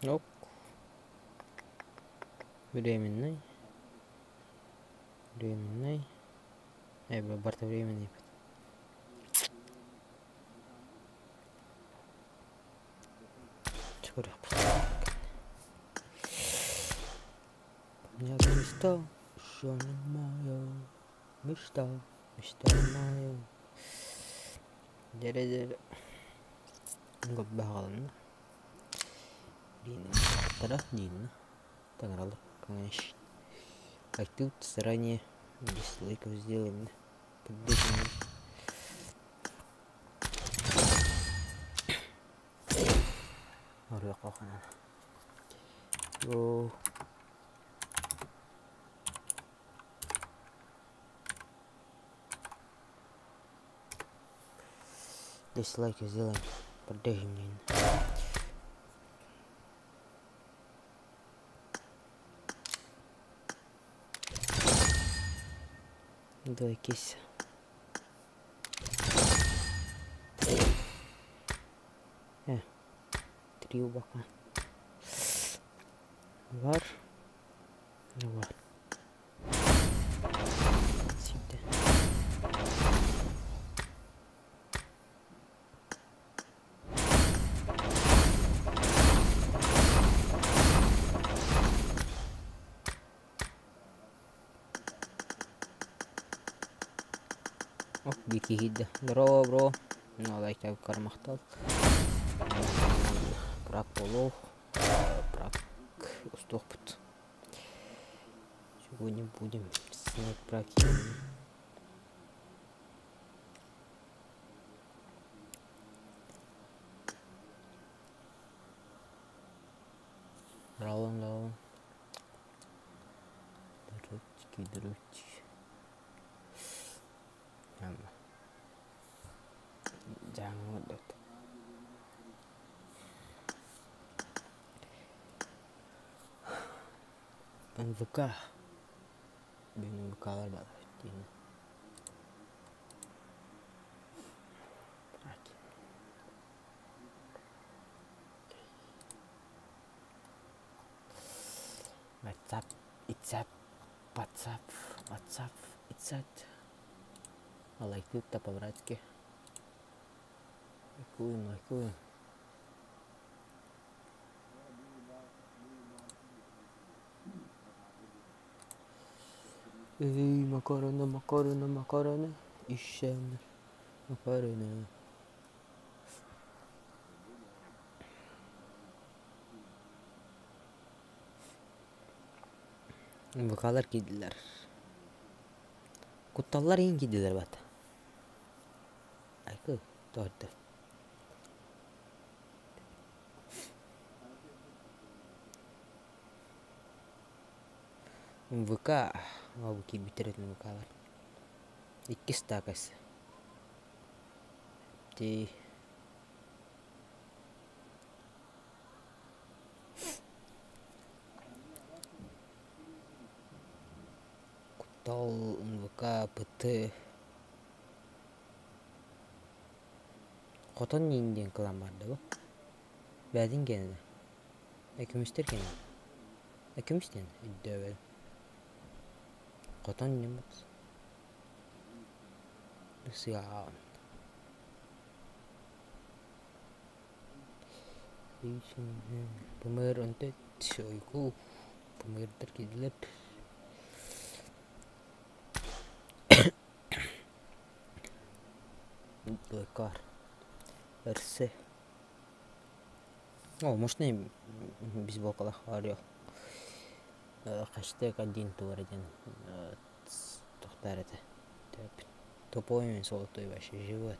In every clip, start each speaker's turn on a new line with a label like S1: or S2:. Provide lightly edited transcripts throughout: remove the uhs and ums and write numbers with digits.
S1: Ок. Временный. Временный. Барта временный. Чего я кристалл, что моё, мечта моя. Дере год багална. Дин, тара дин. Тангралар, конечно. Как тут заранее 10 лайков сделаем. Поддержим. Орёк охана. О. Лайков сделаем. Поддержим. Давай кись. Три убака. Var. Var. Сюда. Ох, бики хидде. Бро. Ну, лайк кармахтал. Прак полов. Прак устохпут. Сегодня будем снять праки. Ралан. Дрочки. Jangan udah. NVK. Bingung kalah dah. WhatsApp, I like it, по-братски. Лайкуем. Эй, макароны. Ищем макароны. Бакалар киделер. Кутталар ең киделер бат. Айкы, торды. МВК, абыки битеретін МВКлар. 2 стакасы. Ти. Куттал, МВК, ПТ. Котон нинден кылам барды бу? Бәдин кенде. Экимистер кенде. Экимистен үддөбел. Котон нинден бакс. Сыган. Пымыр онтет ойку. Пымырдыр киделеп. Дойкар. Эрсе. О, может не бейсболкалах арыел. Кашты один туареден. Тохтар это. Топовый золотой вообще живет.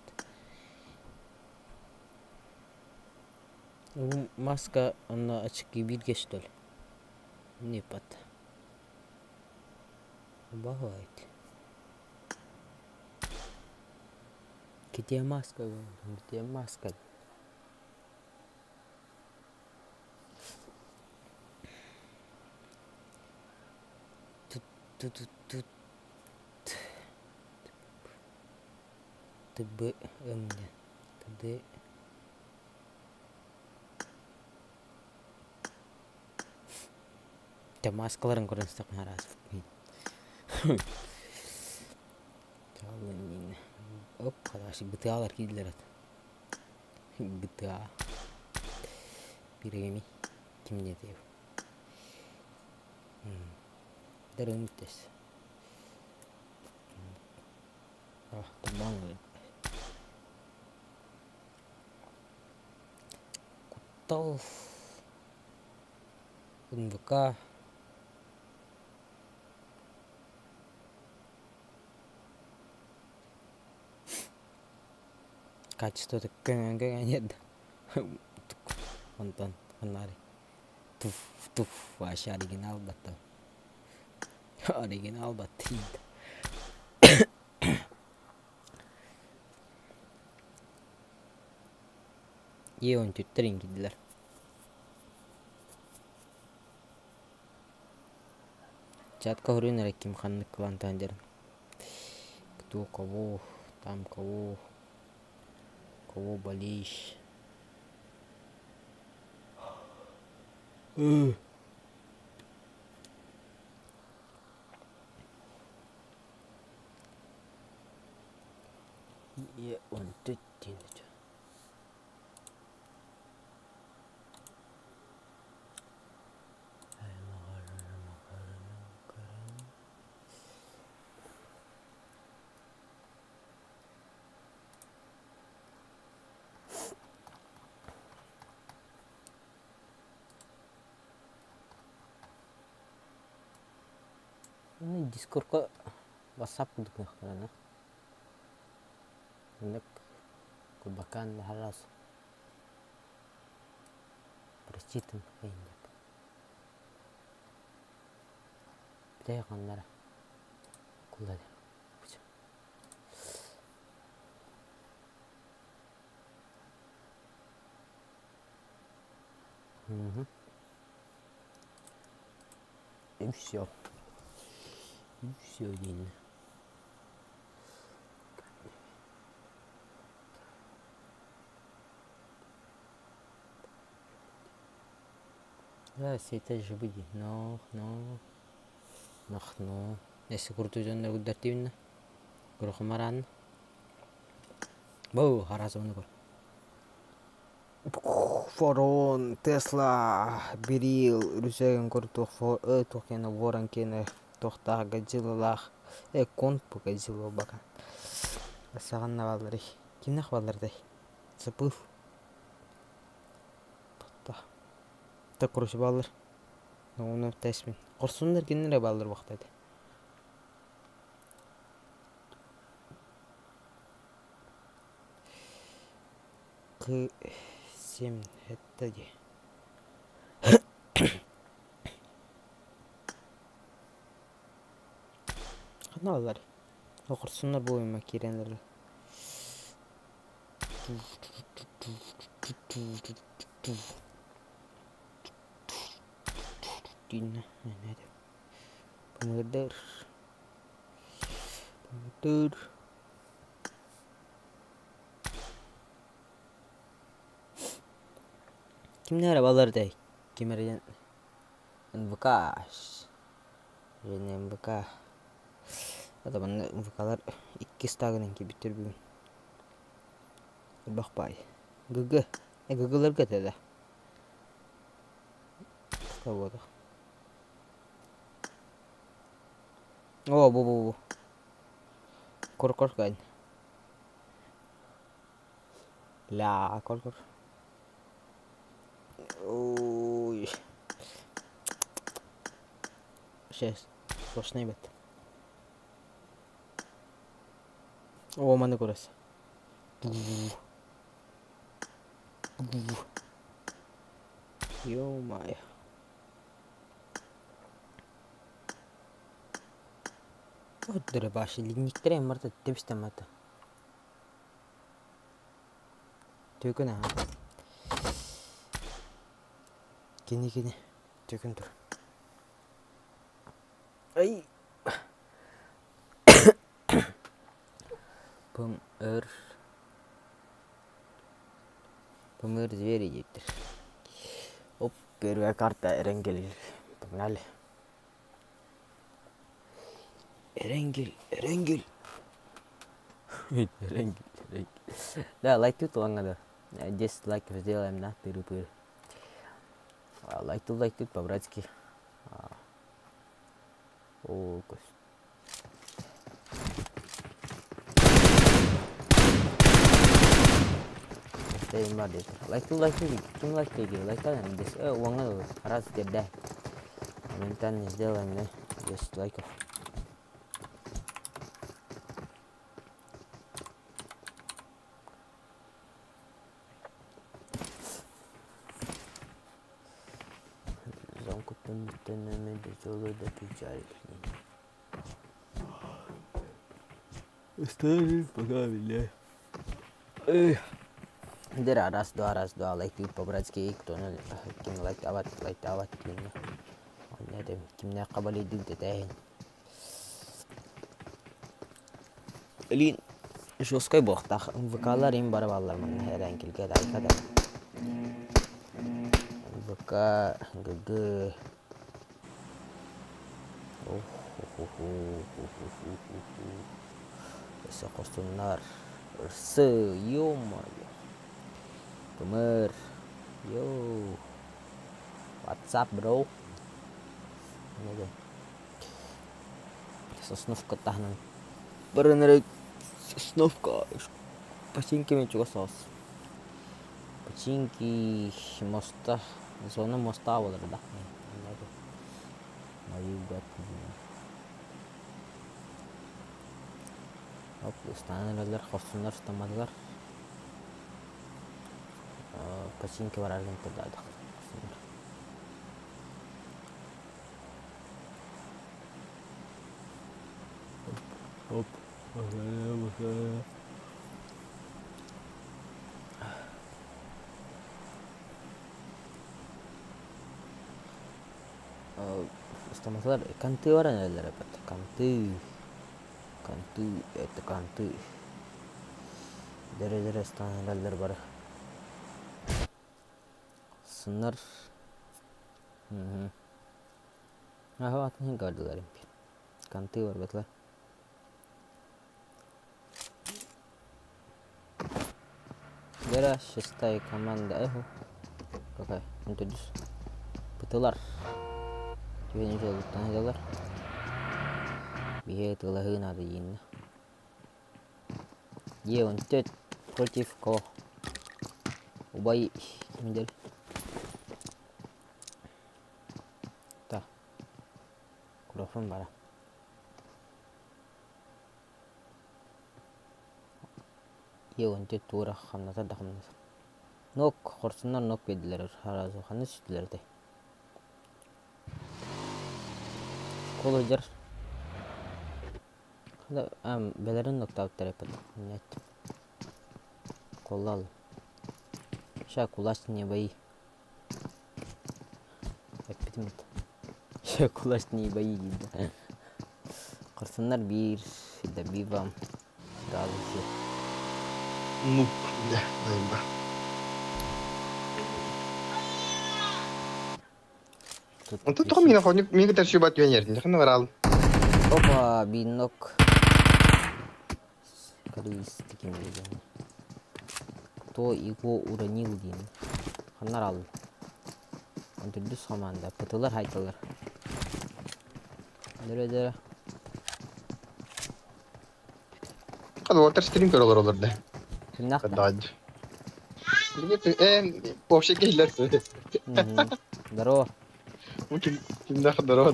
S1: Маска, она очки бирге, что ли? Не пот. Бывает. Где маска? Где маска? Тут. ТБ. ТД. маскаларын көріністік наразы. Оп, қалашы GTA-лар кейділер ат. GTA. Бірегемей. Кім не дейбі? Дәр үміттес. Таман өйін. Құттал. НВК. Качество такое нет. Вон фонарик. Туф, вообще оригинал бата. Оригинал батид. он тüttering gidiler. Чатка хурюнер ким ханнык клантандер. Кто кого, там кого болеешь. Он тут тянет. Дискордқа WhatsApp күндік нақтарана. Күндік күлбакан харас. Прочитан қайындап. Бітай қандара. Күлдады. И все. И все один. Да, это же будет. Но. Если крутой жанр удартивно. Грохмаран. Бу, хорошо он. Форон, Тесла, Берил, Русеген куртух фор, тухена воран кене тохта гаджилалах, конт по гаджило бака. Саган навалры. Кимнах валрдай? Сапыф. Тохта. Так курш балыр. Оны тәсмин. Корсундар кеннере балыр вақтайды. Семь это где? Каналлар. Окурсундар бу макиренлер. Дина, не. Помидор. Kimler balar day? Kimler NVK. Yine NVK. Ada bana NVK'lar 2 stagnan ki bitir bugün. Bak bay. Gıgılar kadar. Kavada. Bu. Kor kan. La kor. Ой. Сейчас. Сложный бет. О, маны көрөс. Ё-моё. Вот дребаши, линниктер марта тепстемата. Төкөн а. Кене. Төкөн тур. Ай. Помер звери едет. Оп, первая карта Эренгель. Погнали. Erengil. Erengil. Да, лайк тут лангада. 10 лайков сделаем на тыры-пыры. Лайк тут по-братски. О, лайк ким лайк дейди? Лайктан дес. Уаңа раз дерде. Моментально сделаем, да? 10 лайков. Замкнутым тенами дежуры до печали. Оставили, пока виляй. Дера раз, два, лайк тут по-братски, кто не ким лайк ават, ким. Не дем, ким не кабали дюйте тайын. Лин, жесткой бохтах, вкалар им бары баллар мана herden kilge дайкада. ВК, ГГ. Bisa kostunar. Ё-моё. Тумер. Йоу. WhatsApp, bro. Ini Сосновка тахнан. Барыныры Сосновка. Починки мен чуга сос. Починки моста. Зона моста болар да. Мою гад. Оп, станалар, хостунар, стамалар. Починки бар аргентер дадык. Оп. Стамалар, канты бар аналар апат. Канты, это канты. Дере станалар бар. Сынар. Атны гадылар. Канты бар батлар. Дера шестая команда. Какая? Интродюс. Пытылар. Тебе не жолы танылар. Бие тылахы надо yin. Он тет против кого? Убай кимдер. Так. Курафын бара. Он тет тура хамната да хамната. Нок хорсуннар нок бедилер. Харазу ханы сүтлерде. Колоджер. Да, белерин ноктап терепет. Нет. Коллал. Ша кулаш не бои. Эпитмет. Ша кулаш не бои дейді. Хорсуннар бир да бивам. Разы.
S2: Ну, да, наиба. Тут только меня ходит, мне где-то еще бат венер, не хана врал.
S1: Опа, бинок. Крис таким видом. Кто его уронил дин? Ханарал. Он тут дус команда. Пытылар хайтылар. Дөрөдө.
S2: Кады ватер стрим көрөлөр олорда.
S1: Кимнакта?
S2: Кадад. Вообще кейлер.
S1: Здорово.
S2: Кимнак здорово.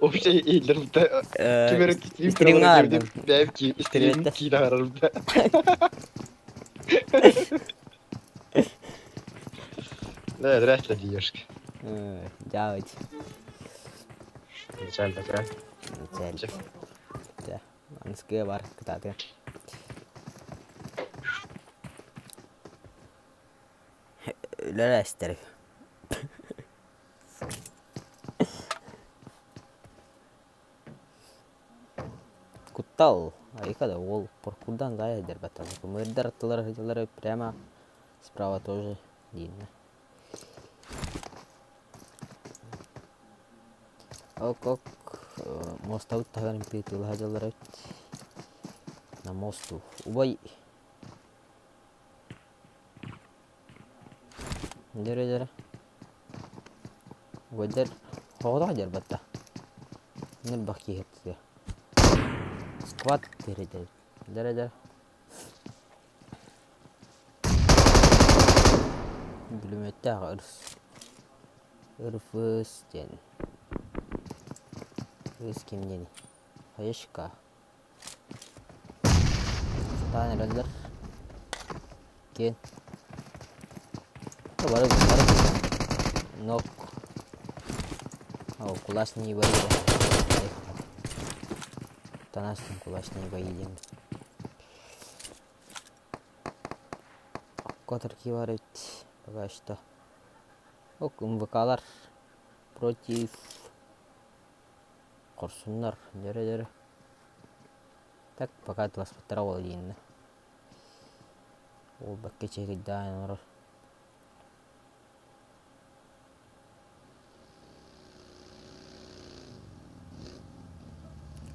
S2: Вообще ийлерде. Кимер стрим көрөлөр. Бәлки стрим киларда. Да, здравствуйте, девушка.
S1: Давайте.
S2: Печально, да?
S1: Печально. Да, анская бар, кстати. Лерестер. Кутал. Айкада ол поркудан зая дербатал. Мэрдер аттылары прямо справа тоже видно. Ок. Mosta uttahan piitul hajallaret. Na mostu. Ubay. Jere. Wajar. Hoda hajar batta. Nil baki hette. Squat jere. Belum eta Irfus jen. Irfus kim jeni. Hayashka. Tanya dalar. Ken. Baru. Nok. Oh, kelas ni bayi. Tanah kelas ni bayi jen. Kotor kivaret. Пока что. Ок, МВКлар против Корсуннар. Жere. Так, пока это вас второго один. Ол бакке чекит дайын орор.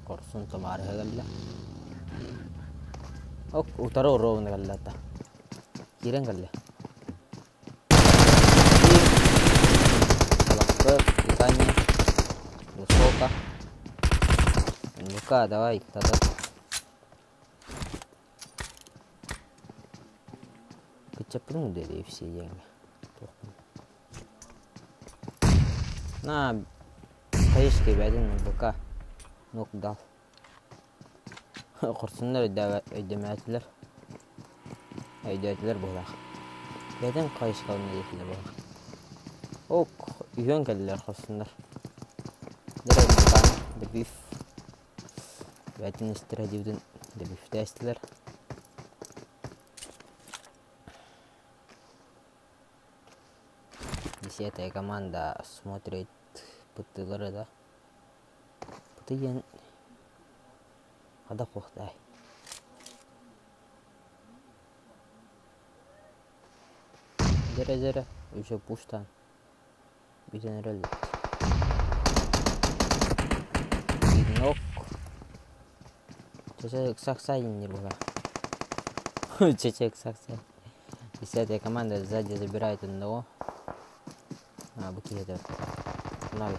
S1: Корсун тамар хегалла. Ок, утаро ровно галлата. Кирен галле. Питание высоко. Ну-ка, давай тогда. Качапну дали все деньги. На кайышке бәдін БК нок дал. Құрсынлар өйдемәтілер. Өйдәтілер болақ. Бәдін кайышқа өйдемәтілер болақ. Ок, үйен кәлілер құрсынлар. Дәрәй мұтаны, дәбиф. Бәтін істірадивдің дәбифті әстілер. Десятая команда смотрит пытылары да. Пытыен адап оқтай. Дәрәй, уже пуштан. Битен рөлі. Нок. Чечек саксайын не было. Чечек саксайын. 10-я команда сзади забирает одного. Быки это. Надо.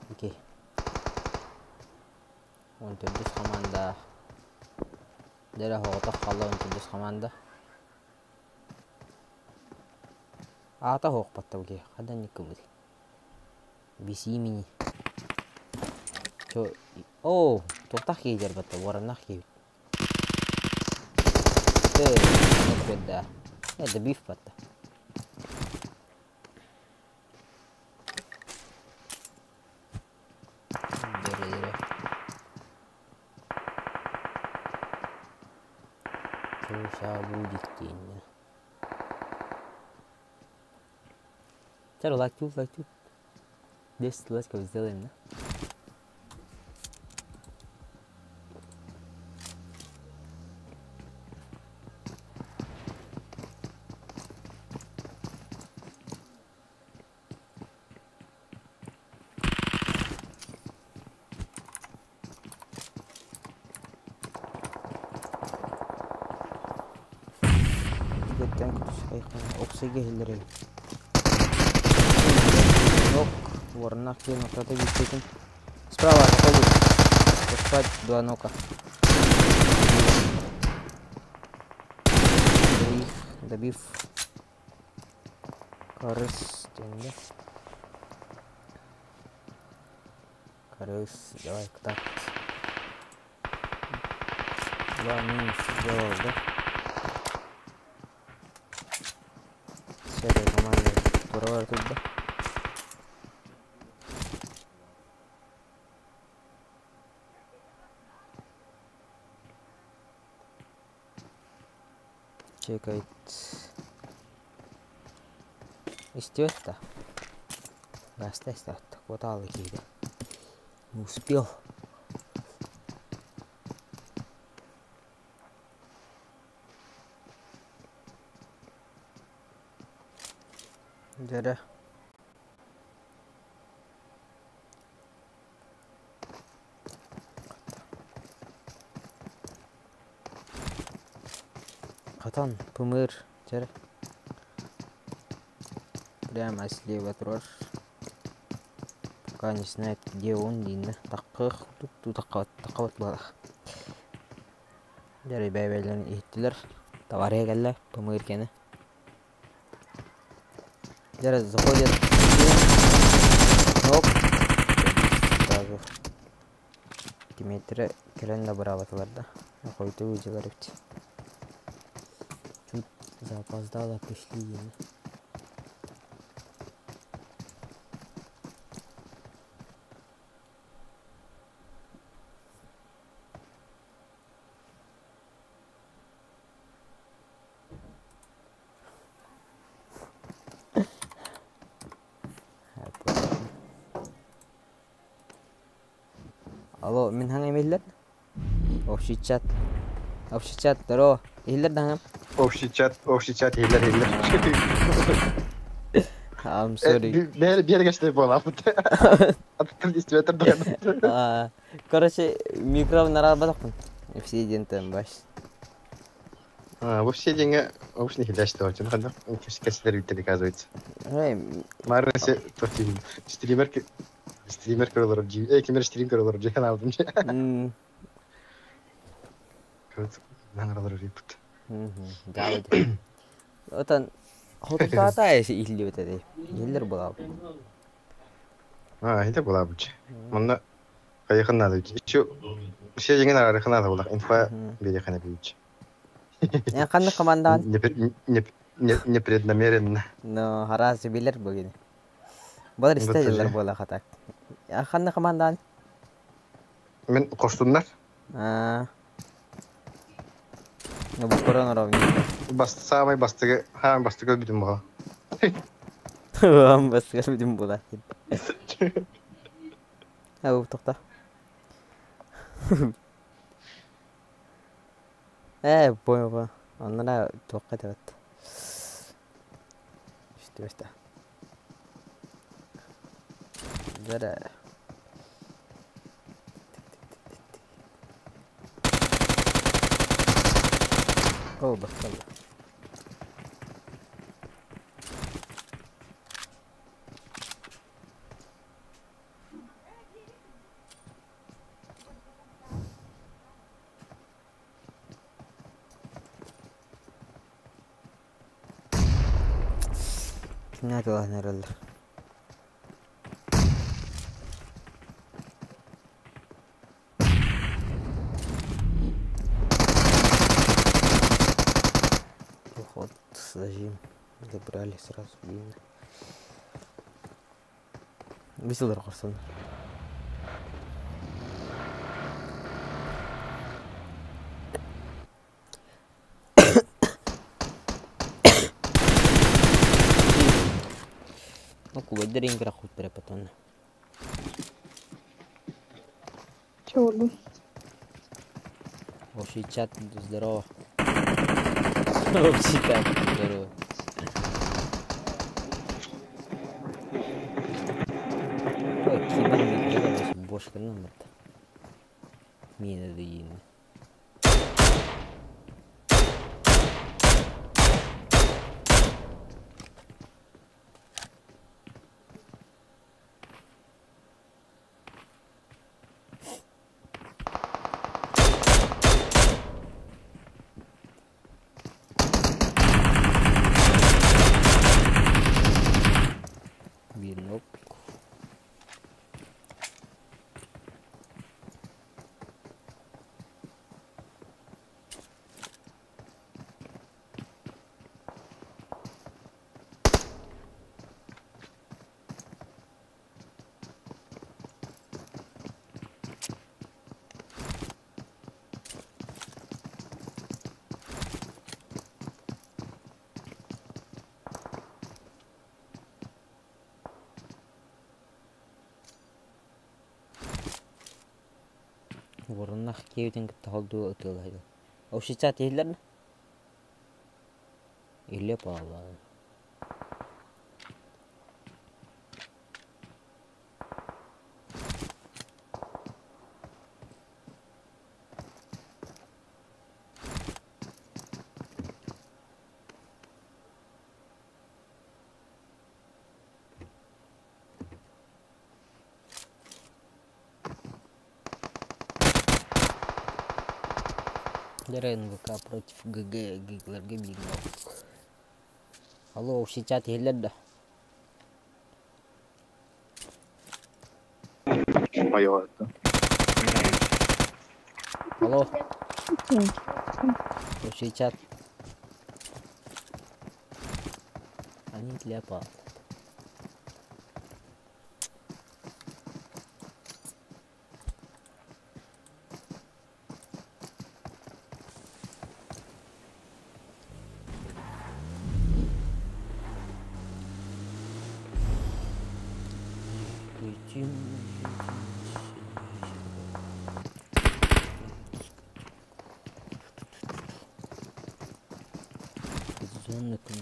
S1: Окей. Он тудус команда. Дәрі хоғыта қала он тудус команда. Ата хоқ батта бұке. Қадан не көмір. Бес имени. Чо... Оу! Тоқтақ кейдер батта. Ораннақ кейд. Нөк бедда. Это биф батта. Дәрі. Чоша будет дейін. Лайк тут. 10 лайков сделаем, да? Оксиге хилдерей. Ворнах клин кто-то видит. Справа отходит. Поспать 2 нока. Добив. Карыс. Карыс. Давай так. 2 минус сделал, да? Вся эта команда второго тут, да? Чекает. Истёт-то. Гастайся, хватало какие-то. Не успел. Дядя. Батон, пымыр, жер. Прямо слева тұрар. Пока не знает, где он, дейін. Таққық, таққават бала. Жәрі бәйбәйлерін еттілер. Товария кәлі, пымыр кені. Жәрі заходят. Оп. Сразу. Диметрі келен да бұраватыларда. Қойты өте көріпті. Чуть запоздало пришли ені. Алло, мен хаңа емейлер? Общий чат, здорово. Ейлер даңам?
S2: Общий чат, хейлер.
S1: I'm sorry.
S2: Bir geçti bu laf. Attım istiyordur da.
S1: Короче, микрофон работал. Все дентам баш.
S2: Bu все деньги общий хейлер что очень надо. Кэшler bitti оказывается. Маарнесе тофим. Стример кырылыр. Кемер стрим кырылыр. Жехан алдым. Кырылыр. Наңыралыр репут.
S1: Давай. Отан хотата эси илли өтөдү. Элдер болабы.
S2: Хейлер болабы. Мында кайыкын надо. Еще все деньги нарарыкын надо болак. Инфа берехана бийч.
S1: Кандай командан?
S2: Непреднамеренно.
S1: Но харазы билер бөгүн. Болар истейлер бола хатак. Кандай командан?
S2: Мен коштундар.
S1: Ну, bu korona ровно.
S2: Самый бастыгы битим буга.
S1: Вам бастыгы битим буга. Ау, токта. Понял. Оннара токка деп. Что? Зара. О, баскал. Надо наверное. Зажим. Забрали сразу. Веселый Рахарсон. Ну, куда дерень грохот перепотон.
S3: Чего бы?
S1: Общий чат, здорово. Общий чат, здорово. Ой, кибан микрофон бошка номер-то. Мне надо yin. Ворнах кеуден талду өтөлөйдү. Общий чат элдер. Иле пала. РНВК против ГГ Гиглер Габингов. Алло, все чат еледі.
S2: Мое это.
S1: Алло. Все чат. Они тляпа.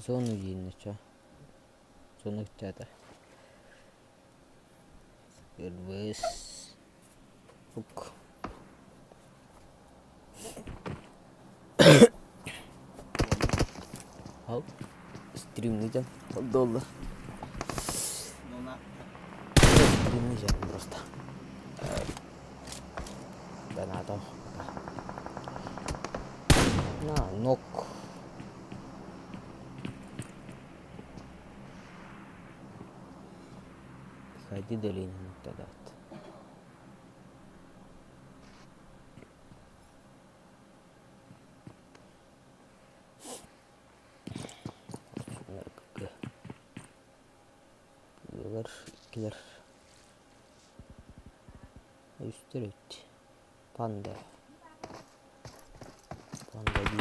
S1: Зону видно, что? Зону чата. РВС. Ук. Ау. Стрим нельзя. $1. Стрим нельзя просто. Да надо. На, ног. Ходи до Ленина тогда. Киллер. Üstüret. Panda. Panda 1.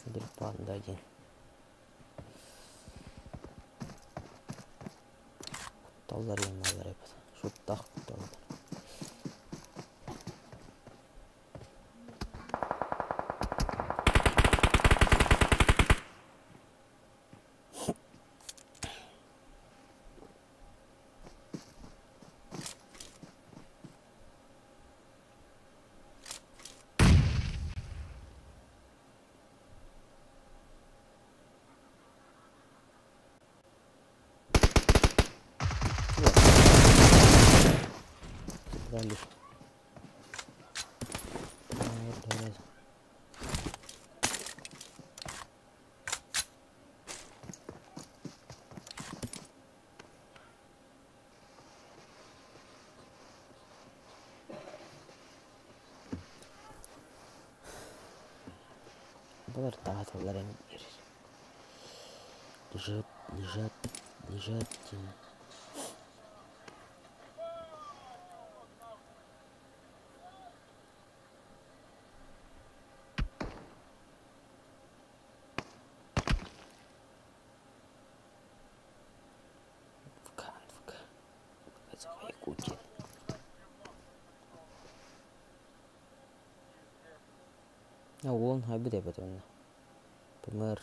S1: Nedir Panda 1? Kutallar yemalar hep. Şuttak kutallar. Dale. Bunlar tahtalara mı girer? Лежат. Якутия. Он habis потом. Например,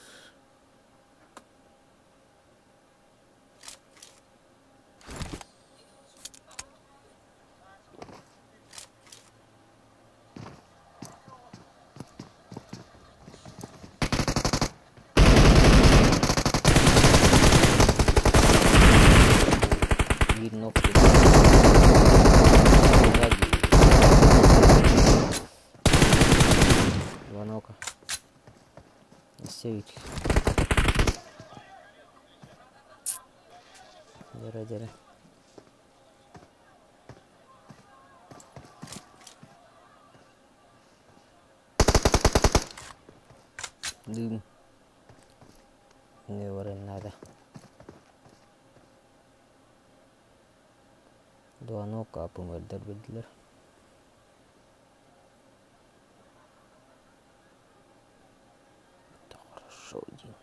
S1: видно, звонок. Севич. Дера. Дым. Не говори надо. Звонок, а помидор бедлер. Это хорошо, один.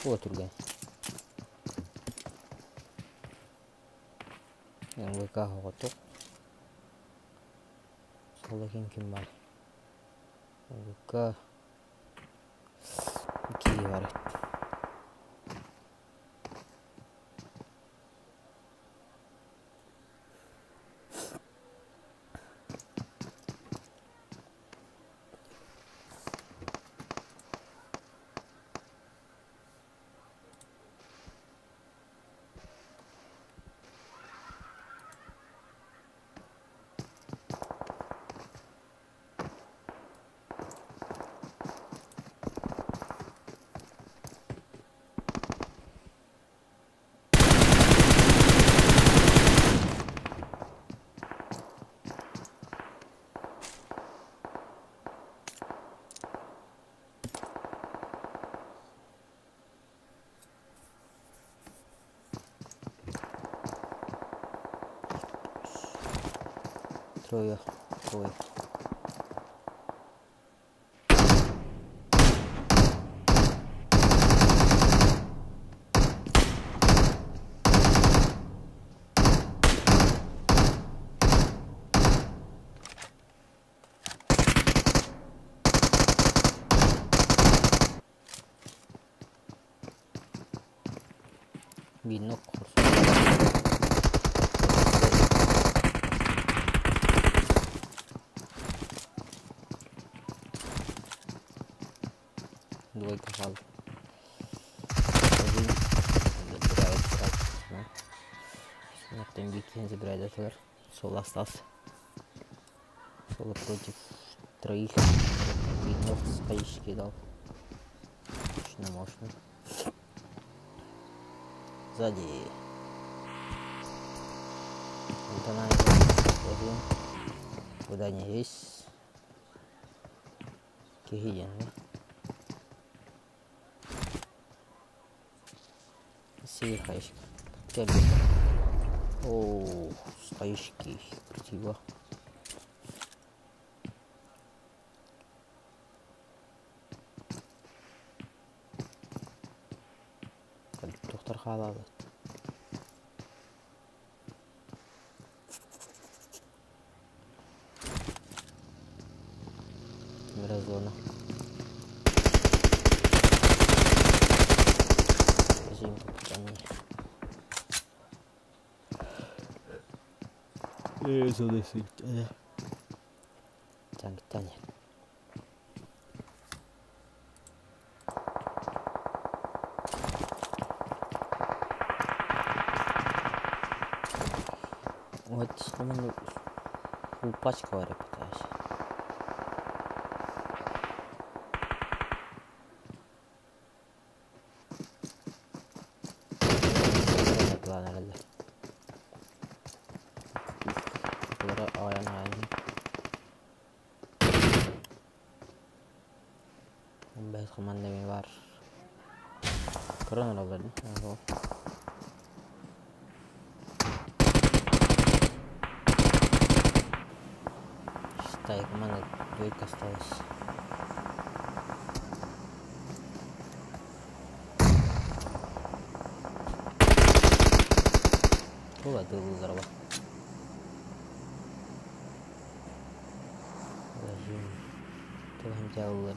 S1: Oturgan. Yang gue kah kotok. Soalnya kim mal. Yang gue kah. Kiaret. Трое. Binok. Двойка фал. Один забирает сразу. На тембике забирает ФР. Соло остался. Соло против троих. Видно, скаишки дал. Очень мощно. Сзади. Вот она один. Куда не есть. Кихиден, да? Хаишка. О, стаишки красиво. Доктор халал. Миразона. Eso de sí. Canggih. Вот именно упачкала репутация. Komandemi var. Kırın oralarını. Считай, команда двойка осталась. Куда ты взорвал? Ложим. Tuhan jauh.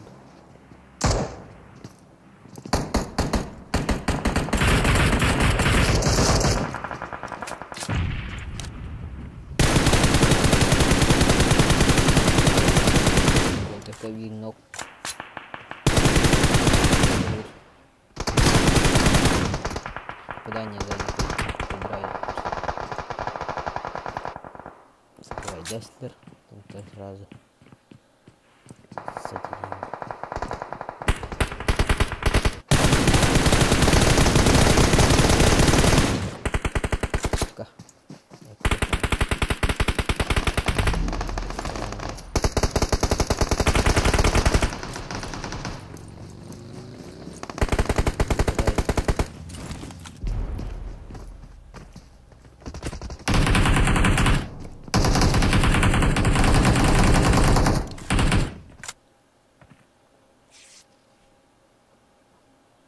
S1: Binok. Попадание сзади играет. Закрывай Дестлер. Там сразу.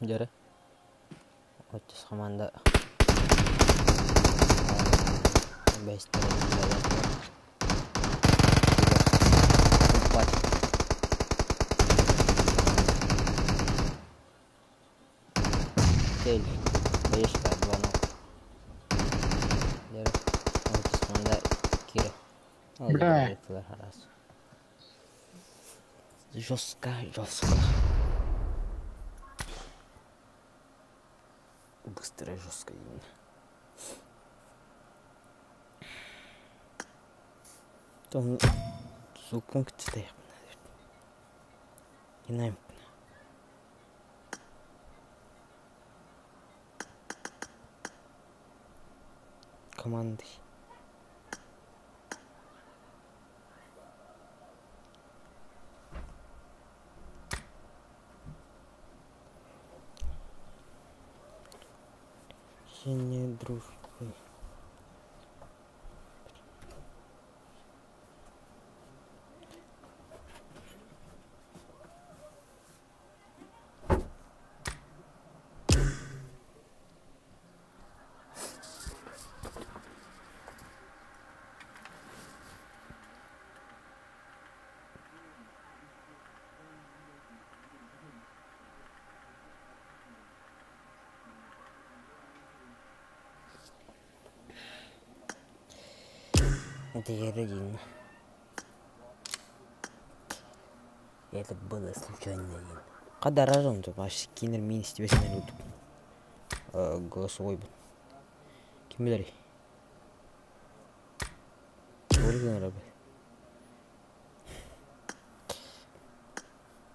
S1: Jare команда бестер Değil. 5 galiba no. Diğer son kısmında kiri.
S2: Бля.
S1: Жестко. Быстро и жестко именно. Там звуком к-то я. Не знаю. Команды. Я не дружу. Это я один. Это было случайно один. Когда рожон, то аж кинер минус тебе минуту. Голосовой был. Кем Ольга работает.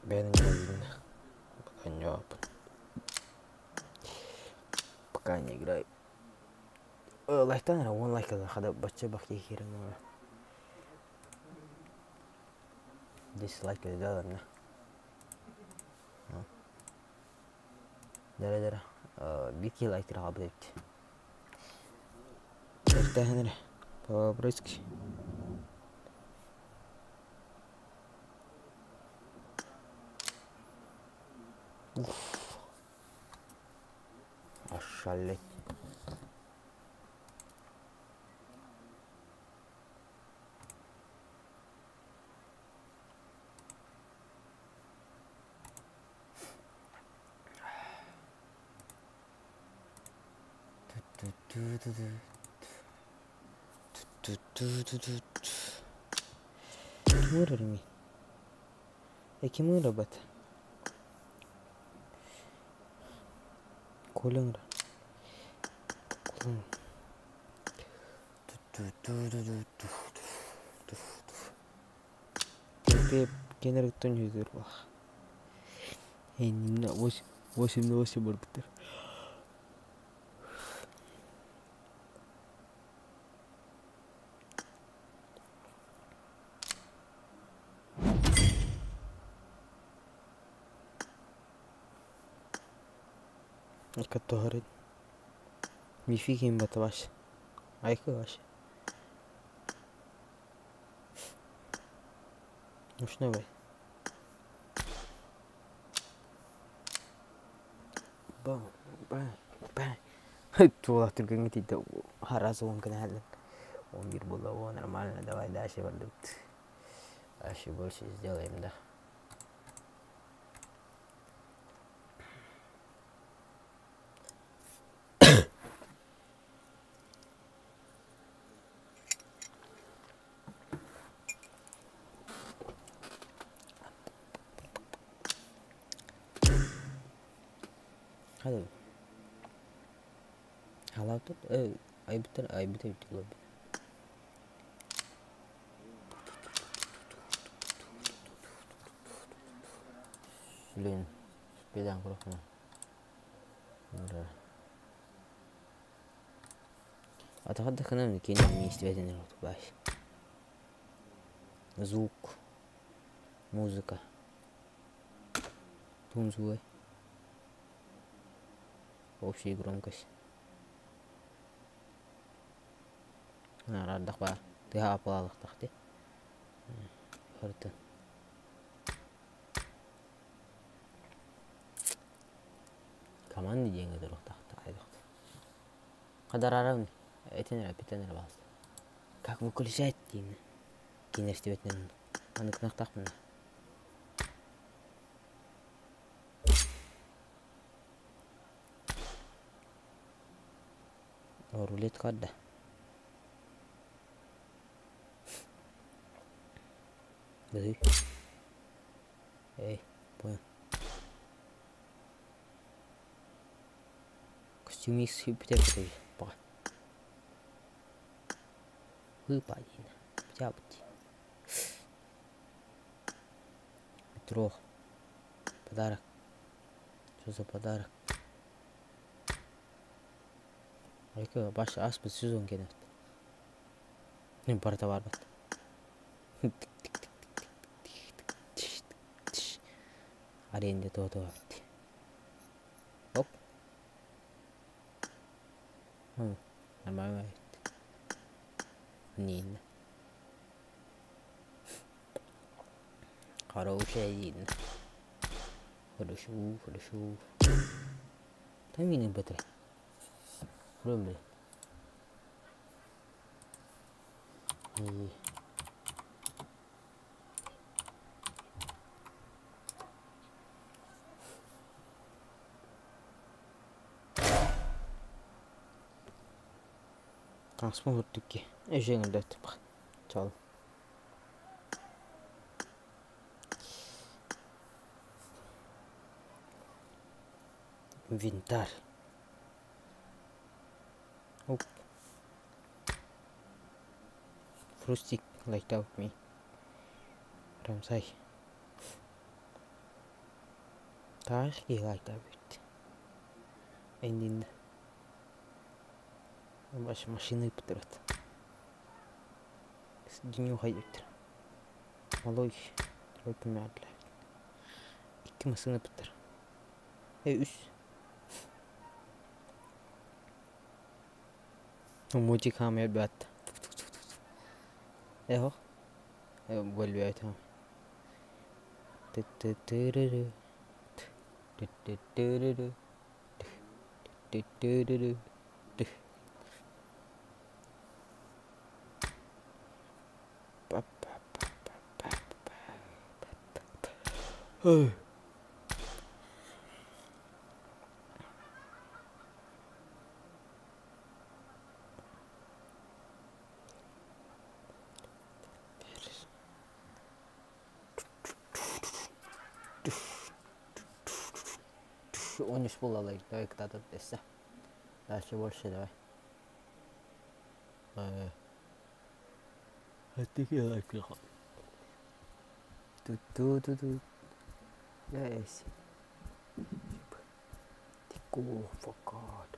S1: Бен не видно. Пока не опыт. Пока не играю. Лайктан он лайкал, когда бача бахи херня. Дизлайк сделал мне. Дара. Бики лайк работает. Это Хенри. По-братски. Ошалеть. Kimura mi? Kimura bat. Kolongra. Tapi kenapa tunjuk itu lah? Ini nak 8 berputar. Который мифики им батваш, айка ваш. Ну что давай. Бам. Тула только не тида харасу он канал. Он бир было нормально, давай дальше валют. Дальше больше сделаем, да. Hadi. Halal tut. Ay bitir lobi. Блин, бедан крохна. Да. А то отдохнем на кино вместе в один рот, звук, музыка, тунзуй. Общая громкость. Радах ба. Ты апалах тахте. Харта. Команды деньги дорог тахта айдахта. Қадарарың этенер бас. Как выключать деймін. Кинер стебетінен. Аны кнақтақпын. Рулет қадда. Бізі. Эй, понял. Костюмик сүйіпітер бітер. Баға. Выпадин. Птябыти. Метро. Подарок. Что за подарок? Айка баш аспыт сезон кенет. Не парта бар бат. Аренде то-то бат. Оп. Нормально. Нин. Хорошая видно. Хорошо. Там видно быстрее. Пробуй. И... Трансформер таки. Жеңіл дөтті бақ. Чал. Инвентарь. Оп. Frosty liked out me. Ramsay. Тарихи liked out. Эндин. Баш машины пытырат. Дню хайдыптыр. Малой. Трой помядля. Икки машины пытыр. Үс. Мультик хамер бат. Эхо. Vuelve a esto. Он не спулал, давай когда-то тесса. Дальше больше давай. А ты где лайфлиха? Ту-ту-ту-ту. Yes. Тику, фокат.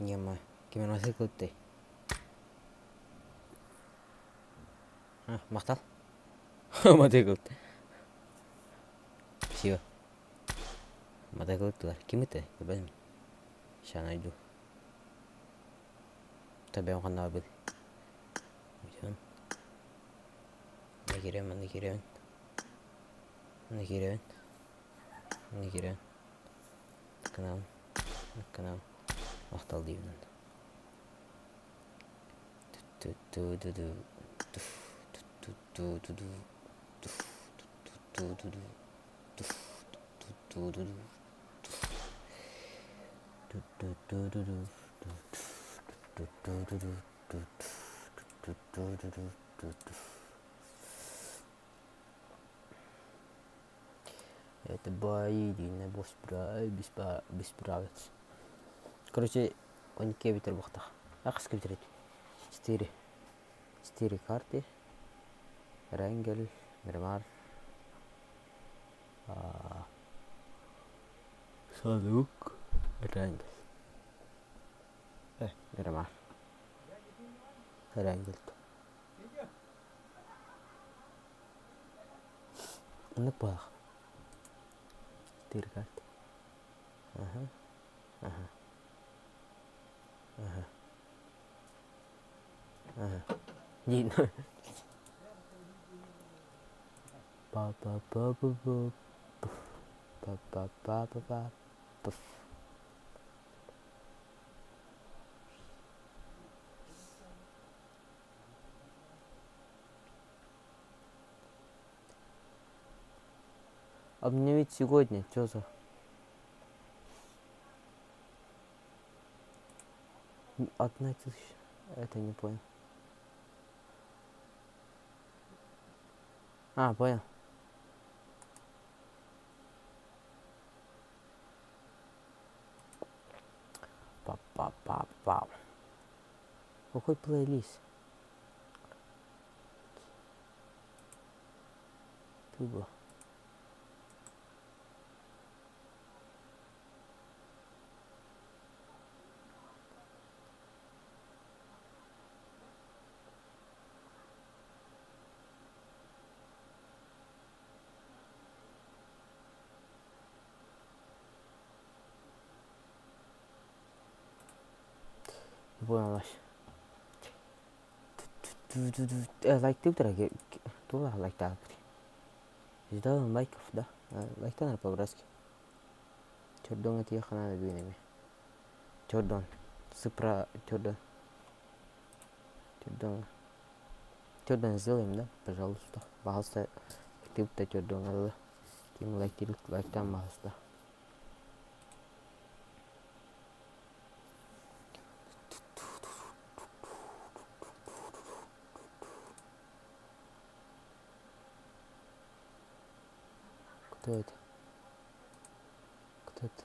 S1: Нема. Кемен масыл көтті. Мақтал? Матай көтті. Все. Матай көттілер. Кем өтті? Білмеймін. Шан айду. Табиғын қанна был. Нагерен. Канал. Мақтал деймін. Это бои, не бесправец. Короче, он кебитер бухтах. Ах, скибитерит. 4 карты. Рангель, Мирамар. Садук. Рангель. Мирамар. Herhalde. Ini bak. Dirgat. Aha. Aha. Aha. Aha. Nhìn. Ba ba ba ba ba. Ba ba ba ba ba. Обновить сегодня, что за? Одна тысяча. Это не понял. А, понял. Па-па-па-па. Какой плейлист? Тыба. Понял вообще. Лайк дара тула лайк да. Ждал лайков, да? Лайк надо по-братски. Чордон это я хана двинами. Чордон. Супра Чордон. Чордон. Чордон сделаем, да? Пожалуйста. Пожалуйста. Ты-то Чордон надо. Ким лайк там, пожалуйста. Кто это? Кто это?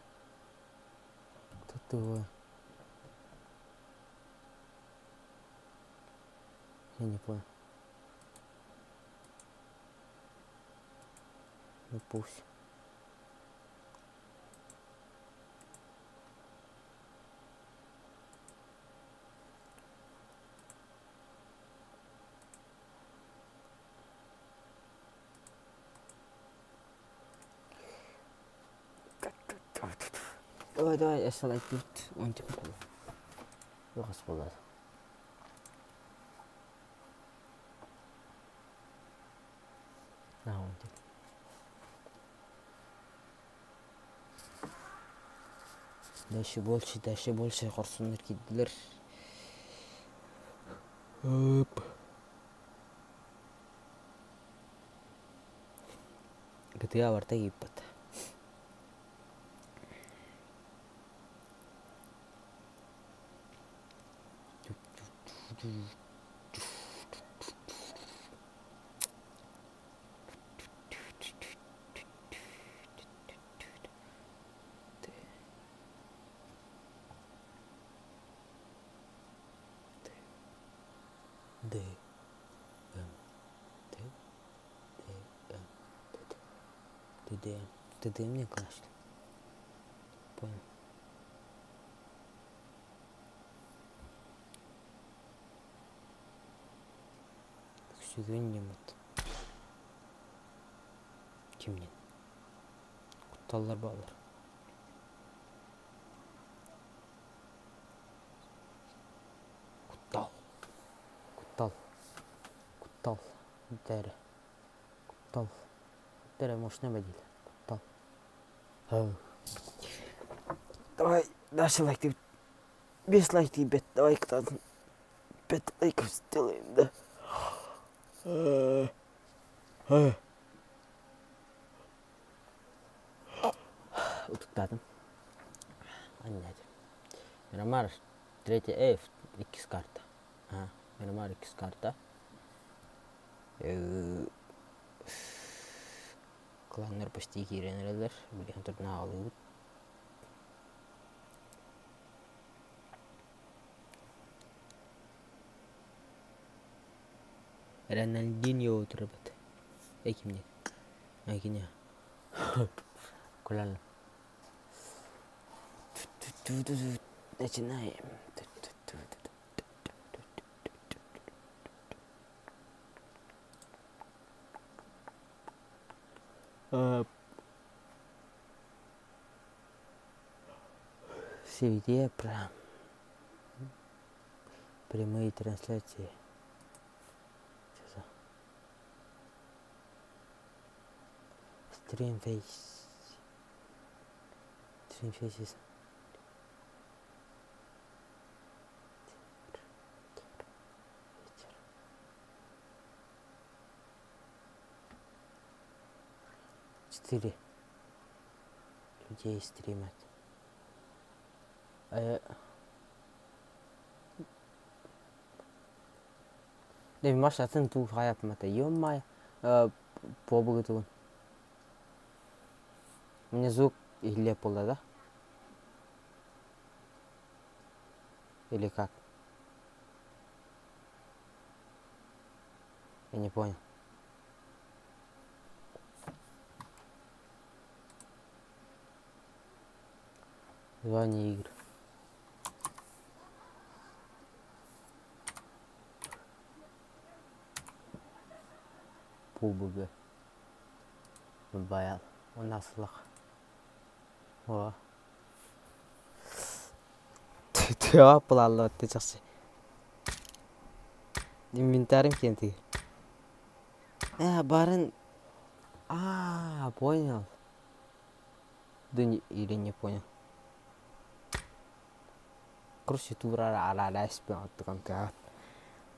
S1: Кто твой? Я не понял. Ну пусть. Давай, я салат тут. Он типа. Располагает. На он типа. Дальше больше хорсундар кидлер. GTA варта гиппат. Ты мне классно. Понял. Сүйген емет. Кімнен? Құтталар балар. Құттал. Дәрі. Құттал. Дәрі мощный бәдейлі. Құттал. Давай, дальше лайк. Без лайк, ребят. Давай, кто 5 лайков сделаем, да? Утықтадым. Аннады. Мирамар 3 F 2 карта. Мирамар 2 карта. Кланнар почти киренелер. Билген турна алып. Рональдиньо отырбыт. Кимне? Акине. Кулал. Начинаем. Сегодня прямые трансляции. Стримфейс. Стримфейс. 4 людей стримят. Не маш атын ту хаяп мата ёмай побугутун. Мне звук или пола, да? Или как? Я не понял. Название игр. PUBG. Mobile. У нас лох. О. Ты апла ты часы. Инвентарем кенти. Барын. Понял. Да или не понял. Короче, тура ala спят там.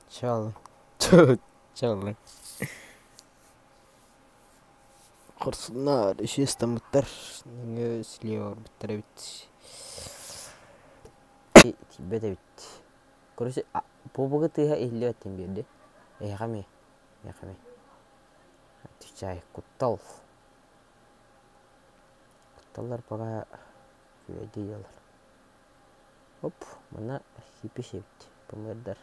S1: Чал. Чал. Корсунар, шестамтар. Слева битравить. Тебе давить. Короче, побуга ты или это беды. Хами. Отвечай, кутал. Куталар пока делал. Оп, mana хипи-хипт, помердар.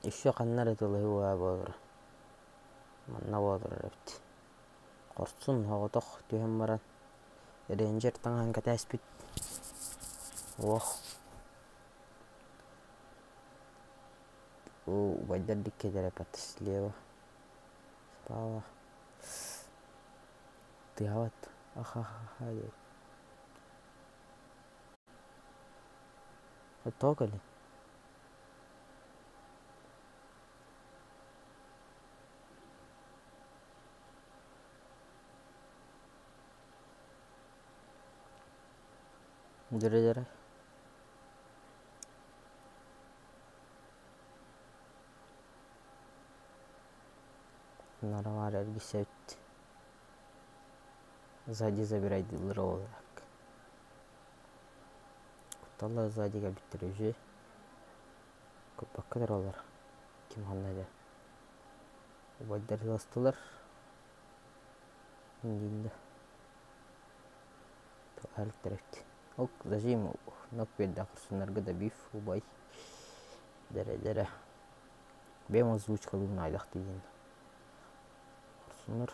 S1: Еще каннар это лайва бодр. Mana бодр репт. Корцун хаватох тюхеммаран. Рейнджер танган катаспит. Ох. Вайдар дикке дерепат слева. Справа. Тыгават. Ахахаха. Вот только ли? Жара. Наравар аргисет. Сзади забирай роллак. Куталла сзади габиттирежи. Купакка роллар. Ким ханнада. Вайдар застылар. Индинда. Туалет теректи. Ок, зажим. Нок бедда курсунарга да биф убай. Дара. Бем озвучка луна айдахтыйын. Курсунар.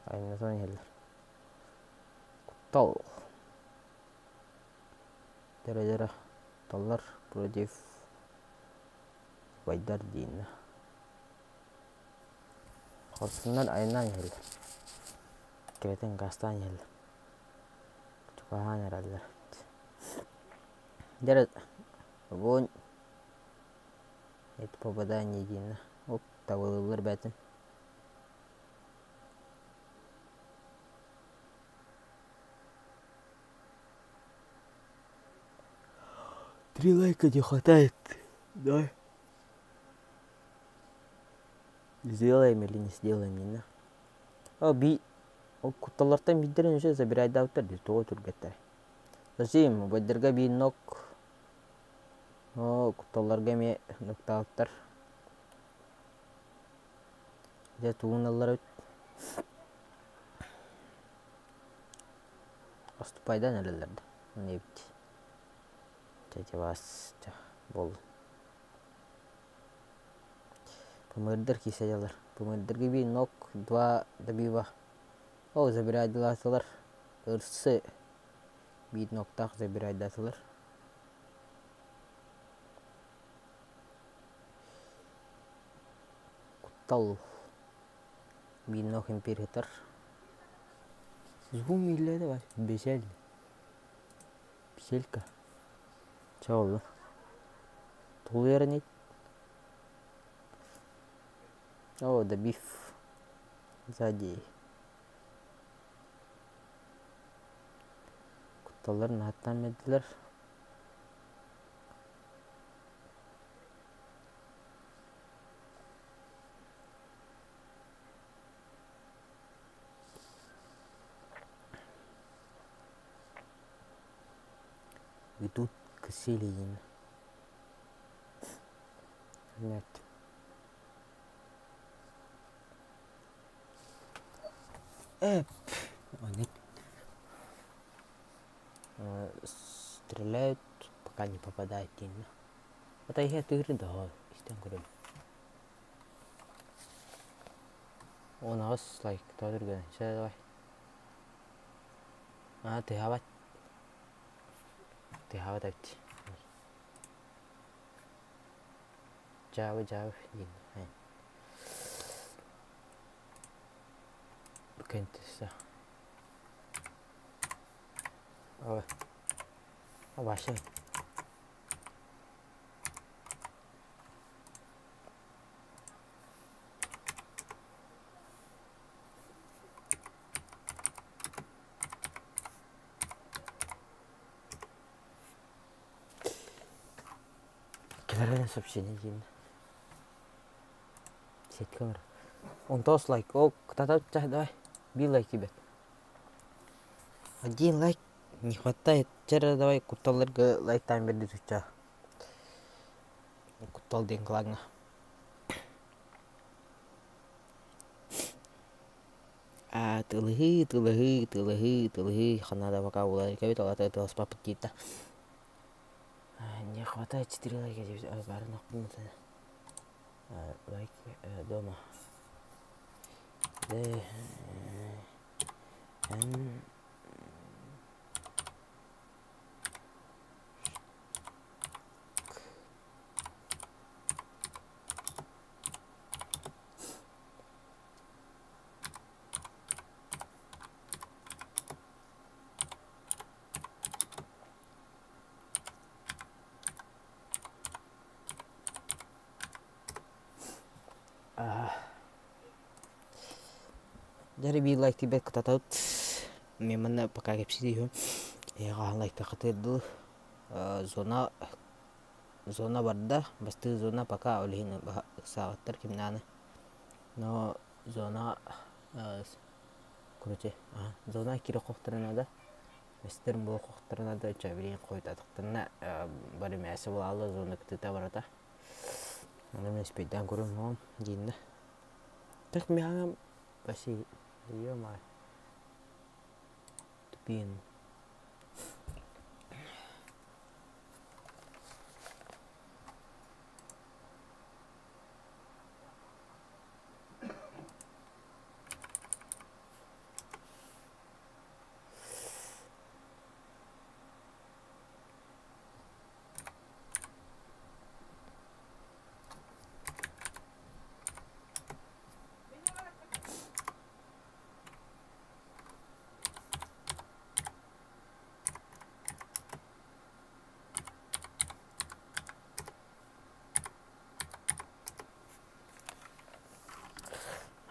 S1: Айназан елдер. Тал. Дара. Таллар против Вайдар дейін. Курсунар айнан елдер. Кретен гастан елдер. Чукахан ералдер. Дара. Огонь. Это попадание дейін. Оп, тавылылар бәтін. Три лайка не хватает. Да. Сделаем или не сделаем, не знаю. Куталартан биддерин уже забирай даутар ди того тургатар. Зачем? Байдерга би нок. Куталарга ме ноктауттар. Де тууналар. Аступайдан элелерди. Не бит. Тете вас бол. Помердер кисаялар. Помердерге би нок 2 добива. Забирайдыласылар. Ырсы бит ноктак забирайдасылар. Куттал. Биннох император. Звум или давай. Бесель. Беселька. Чаолу. Тулернит. О, да биф. Сзади. Кутталлар наттан медлер. И тут кселин. Нет. Нет. Стреляют, пока не попадает именно. Вот я это игры да, истинно. Он нас like тот другой. Сейчас давай. Ты хавать. Ты хавать авти. Жава ин. Кентса. Ваше. Километр сообщение ин. Сеть камера. Он тос лайк. О, кто-то давай. Би лайк тебе. 1 лайк не хватает. Вчера давай куталларга лайк тайм берди туча. Кутал ден клагна. Тылыгы. Ханада пока улай. Кавит алата это спапа kita. Не хватает 4 лайка. Барна пункта. Лайк дома. Jadi bi like tibet kata tahu memang pakai kapsi dia. Ya kan like tak kata itu zona barda, pasti zona pakai oleh ini saat terkimana. No zona kuruce. Zona kira kokteran ada. Mister bu kokteran ada cewek yang kau tak terna pada masa Allah zona kita berata. Mana sepeda kurang mau gini. Tak memang pasti iya mah tupin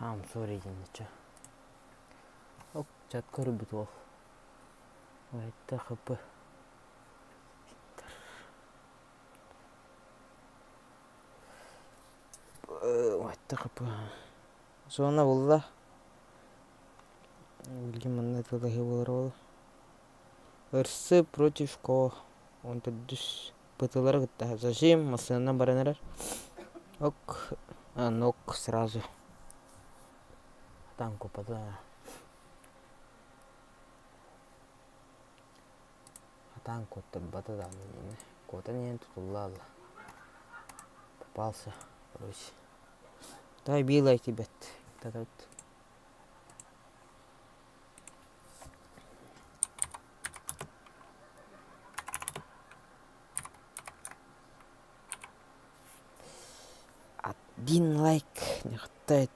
S1: I'm sorry 진짜. 잣거리 부터. 이따 가봐. 이따 가봐. Зона болды. Гимн это было. Версы против кого? Он тут пыталар где-то. Зачем машина баранер? Ок, ног сразу. Танку подала. Танку батада мне. Кота нет тулала. Попался. Короче. Дай билай тебе. Та-та. Один лайк. хватает.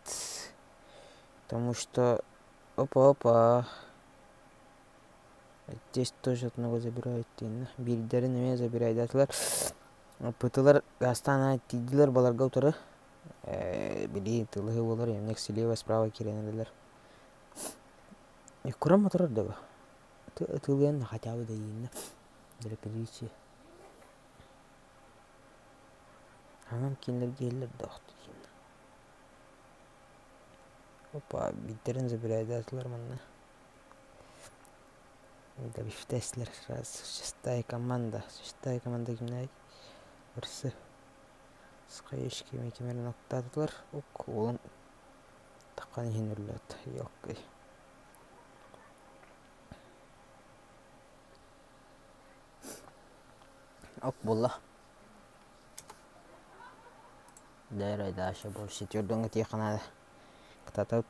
S1: Потому что... Опа. Здесь тоже одного забирают. Бирдерин меня забирают. Атлар. Пытылар гастана тидилер баларга утары. Били тылы болар. Емнек слева справа керенелер. Курам моторар дага. Тылыян хотя бы да ейна. Дәлі перейші. Анам киндер гейлер доқты дейін. Опа, биттерін забирайды атылар манна. Да бифтеслер сразу. Шестая команда кимнай. Бірсі. Сқайыш кемерін оқтадылар. Оқ, олын таққан ең үрлет. Йоққай. Оқ болла. Дайрай даша бол. Шетвердіңгі тейқанады. Катата.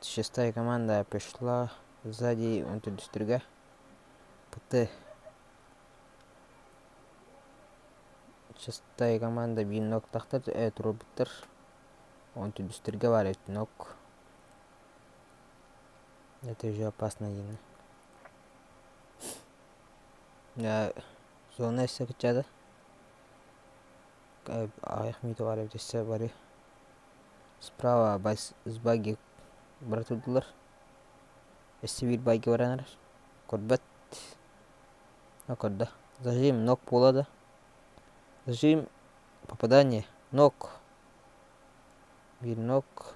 S1: Шестая команда пришла сзади онтудүстүргө. ПТ. Шестая команда бир ноктактар туруптар. Онтудүстүргө бар нок. Это уже опасно дейм. Зона эсе кычады. Аяк миты бар эптесе бары. Справа баги братудылар. Эсе бир баги баранар. Корбат. Акорда. Зажим нок болады. Зажим попадание. Нок. Бир нок.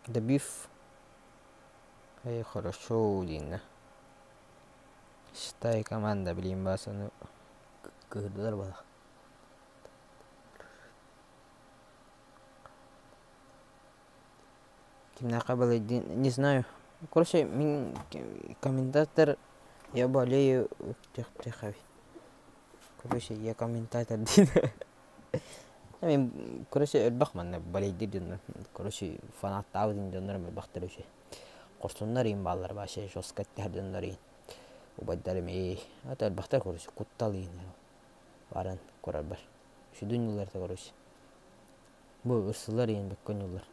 S1: Добив. Хорошо дейм. Шестая команда билейм басаны кырдылар бала. Кимнака балайды, не знаю. Короче, мен комментатор, я болею тихо. Короче, я комментатор дейді. Мен, короче, өлбақ манна болейді дейін. Короче, фанаттау дейін дейін өлбақтыр өше. Қорсынлар ең балалар башы, жоскаттар дейін дейін. Убайдарым ата өлбақтар, короче, құттал ең. Барын көрар бар. Шүдің үллерді, короче. Бұл ұрсылар ең бәккөн үллер.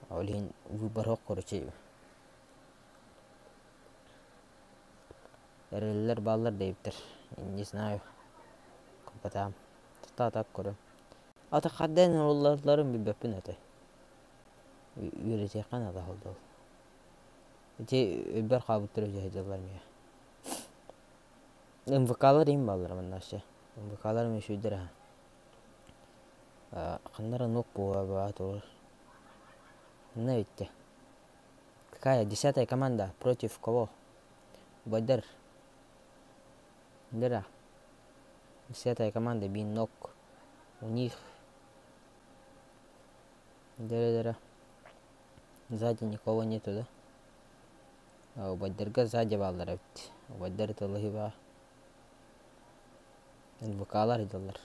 S1: Олин выбор хоқ, короче. Әрелілер балалар дейіптір. Не знаю. Көпатам. Тұта-так көрім. Ата қаддайын оларларым бір бөппін әтай. Үйретеқан ада олды ол. Әте өлбір қабыттыр өже әйдалар мея. МВК'лар ең балалар мұндашы. МВК'лар мен шүйдір. Қандары нок бұға бағат олар. Знаете, какая 10-я команда против кого? Байдар. Дыра. 10-я команда бин нок. У них. Дыра. Сзади никого нету, да? А у Байдарга сзади балдар. У Байдар тылығы ба. НВК'лар еділер.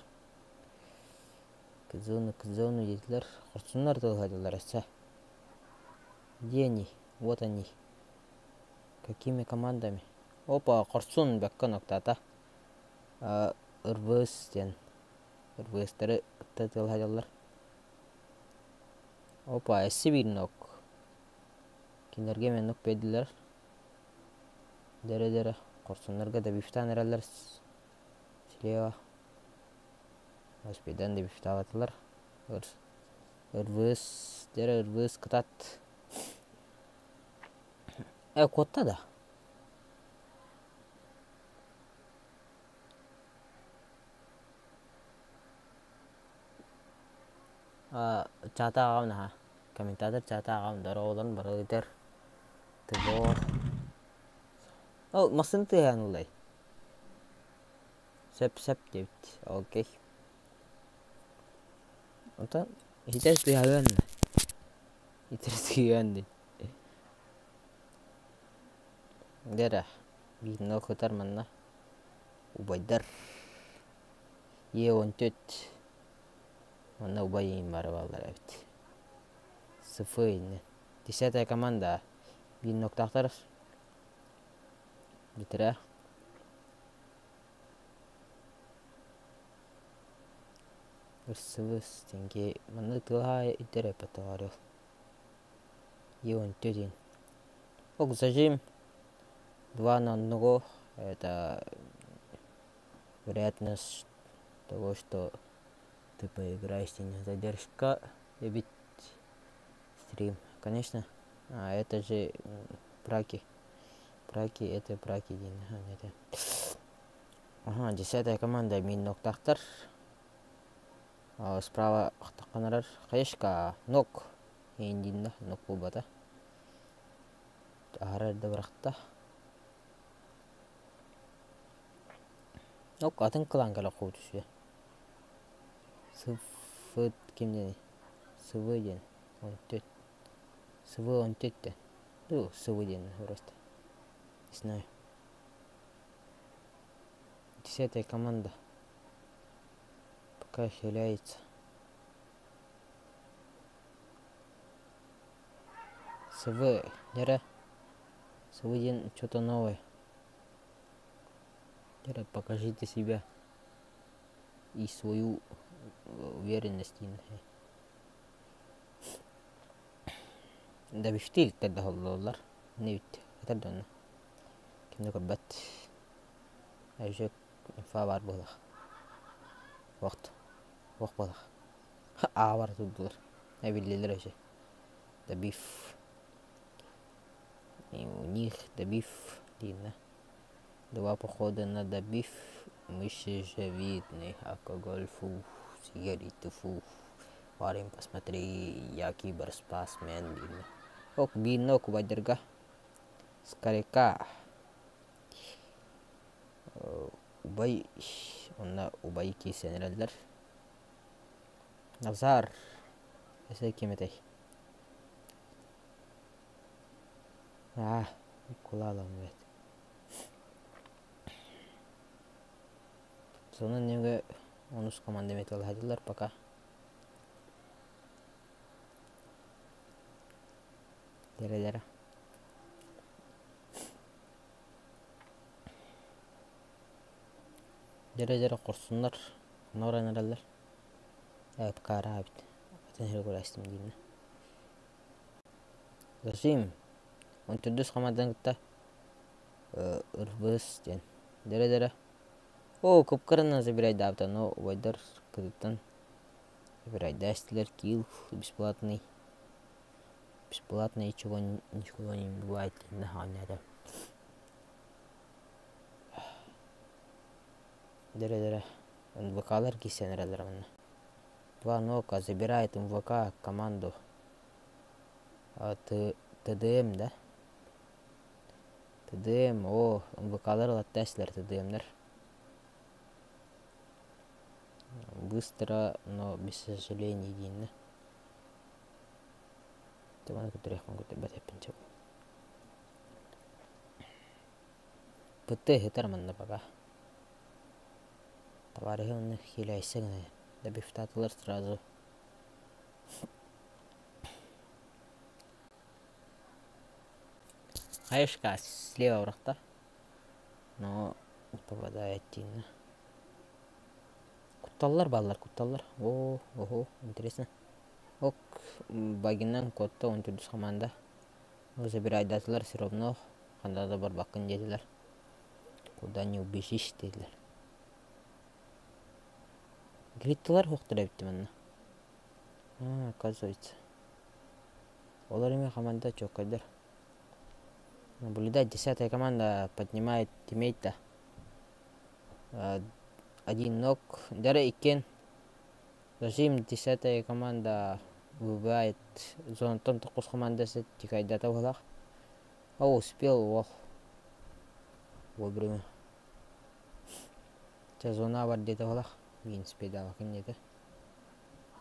S1: Кызону еділер. Құрсынлар тылығы еділер әсі. Где они? Вот они. Какими командами? Опа, Корсун бәккін оқтата. Ырвыстен. Ырвыстары тылғадалар. Опа, әсі бір нок. Кендерге мен нок бәділер. Дәрі. Корсунларға да бифтан әрәлер. Слева. Аспедан да бифтаватылар. Ырвыз. Дәрі ырвыз кытат. Котта да. Чата ағам наға. Комментатор чата ағам дара оларын бары өтер. Тыбор. Ол, масын тыған олай. Сөп дейбіт. Окей. Онтан, хитер тыған да. Хитер тыған да. Дера, бин оқытар манна. Убайдар. Е14. Манна убайын бары балдар әбіт. Sıfır. 10-я команда. Бин ноктақтар. Бітірі. ырсыбыс тенге маны тыла итере патаварил. Ион тюдин. Ок зажим 2 на 1. Это вероятность того, что ты поиграешь, сильная задержка и бить стрим. Конечно. Это же праки. Праки, это праки. Ага, 10-я команда мин ноктахтар. Справа ақтаққанарар. Қайышқа нок. Ендинда нок болбата. Арарда бірақта. Нок атын қыланғала қоутушы. Sıfır kimden? Sıvı yen. 14. Sıvı 14 de. Ду, sıvı yen просто. Не знаю. 10-я команда. Пока хиляется. Sıvı. Нера. Sıvы yen что-то новое. Нера, покажите себя. И свою уверенность. Да бифтил тогда الله نيت تدون كنا كبت أجيك فابار بلخ وقت بلخ عبر تدور أبي اللي درجة ده بيف ونيخ ده بيف دينا دوا بخودنا ده بيف مش جديدني أكو golfu سيجاريت فو وارين بس ماتري ياكي برسباس من دينا Ok bino ku bajarga skareka ubay ona ubay ki seneraller nazar ese kimetey kulağım evet sonra nege onus komanda metal hadiler пока Дера. Дера құрсынлар. Нора нерелер. Әп қара бит. Атын хер көрәстім деймін. Зашим. 14 қамадан күтті. Үрбіз ден. Дера. О, көпкірінна забирайды абда. Но ойдар күдіктен. Забирайды. Әстілер кил. Бесплатный. Бесплатно ничего не бывает на ханере. Дера. МВК-лар кисенерелер мына. 2 нока забирает МВК команду. ТДМ, да? ТДМ, МВК-лар латтаслер ТДМ-лар. Быстро, но без сожалений дейін. Mana kuterehman kutebet hepince. Putih hitar manna paga. Товарищи он хиляйся гне. Да бифтатлар сразу. Хаешка слева врата. Но не попадает тина. Куталлар баллар, куталлар. Ого, интересно. Ок, багиннан котта 14 команда. Өзі бір айдатылар все равно. Қанда да бар бақын деділер. Куда не убежишь деділер. Гриттылар хоқтыра бітті манна. Оказывается. Олар еме команда чок кайдар. Наблюдать, 10-я команда поднимает тиммейта. 1 нок. Дара икен. Зажим 10-я команда выбивает зону тонтокус командасы тикайдата улах. Успел вовремя. Зона бар где-то улах. Бензин давать нет.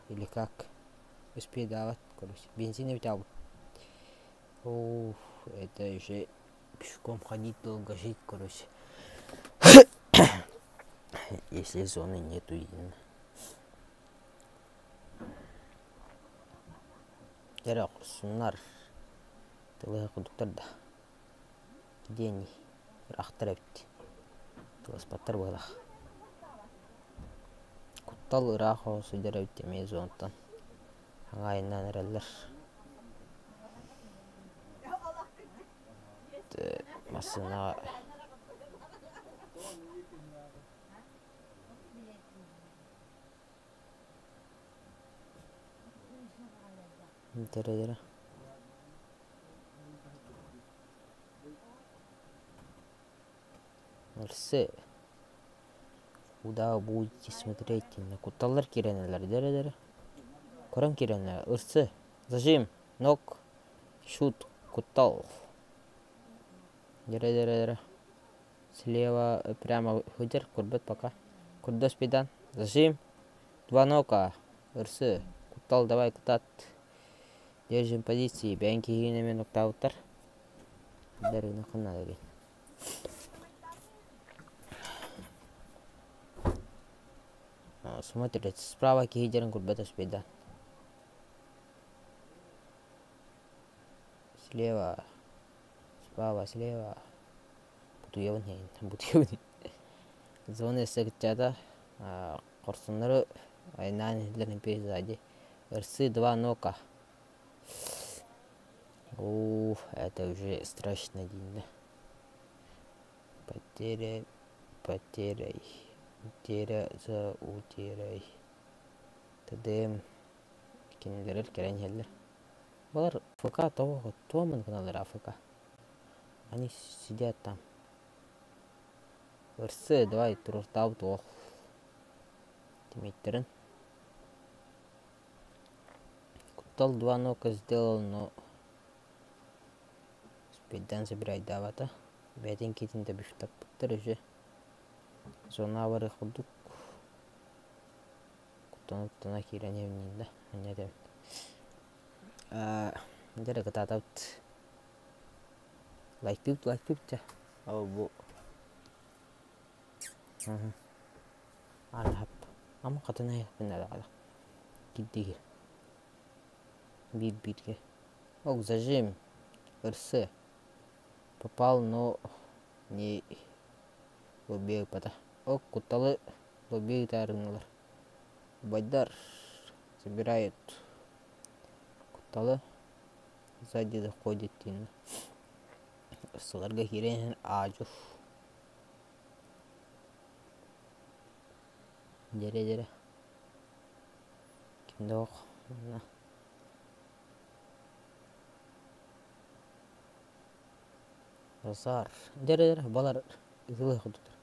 S1: Или как? Успел давать, короче. Бензин не взял. Это еще пешком ходить долго жить, короче. Если зоны нету именно. Жарак, сунар. Тылы кудуктарда. Дени. Рахтарабит. Тылы спаттар байлах. Куттал ырахо судера үттеме зонтан. Аңайынан әрелер. Масына Дere. Все. Куда будете смотреть на куталар киренелер, дере. Коран киренелер, ырсы. Зажим, ног, шут, кутал. Дере. Слева прямо худер, курбет пока. Курдос пидан. Зажим. Два нока. Ырсы. Кутал, давай кутат. Держим позиции. Бянки гинемен ноктаутар. Дере нахуна дери. Смотрите, справа кихидерен курбета спидан. Слева. Справа, слева. Бутуеван хейн. Бутуеван. Зоны секчада. Корсунları aynan hidlerin пейзади. Ырсы два нока. Это уже страшно, Дина. Потеряй. Утеря за утеряй. Тадем. Киндерер керен хеллер. Балар ФК того, томан каналар АФК. Они сидят там. Ырсы, давай, туртау туох. Тимейтерен. Кутал два нока сделал, но спиддан собирай давата. Бәтен кетінде бифтап бұттыр уже. Зона бары құлдық. Кутанып кирен евнейді. Әнедем. Дәрі қытатаут. Лайк пип. Ау бұ. Алхап. Ама қатына яқпен әлі. Киддегі. Бит-битке. Ок, зажим. Ырсы. Попал, но не убил пота. Ок, куталы убил тарынылар. Байдар собирает. Куталы сзади заходит. Сыларга хирен ажуф. Дере. Киндох. Расар. Дере, балар зылы ходутар.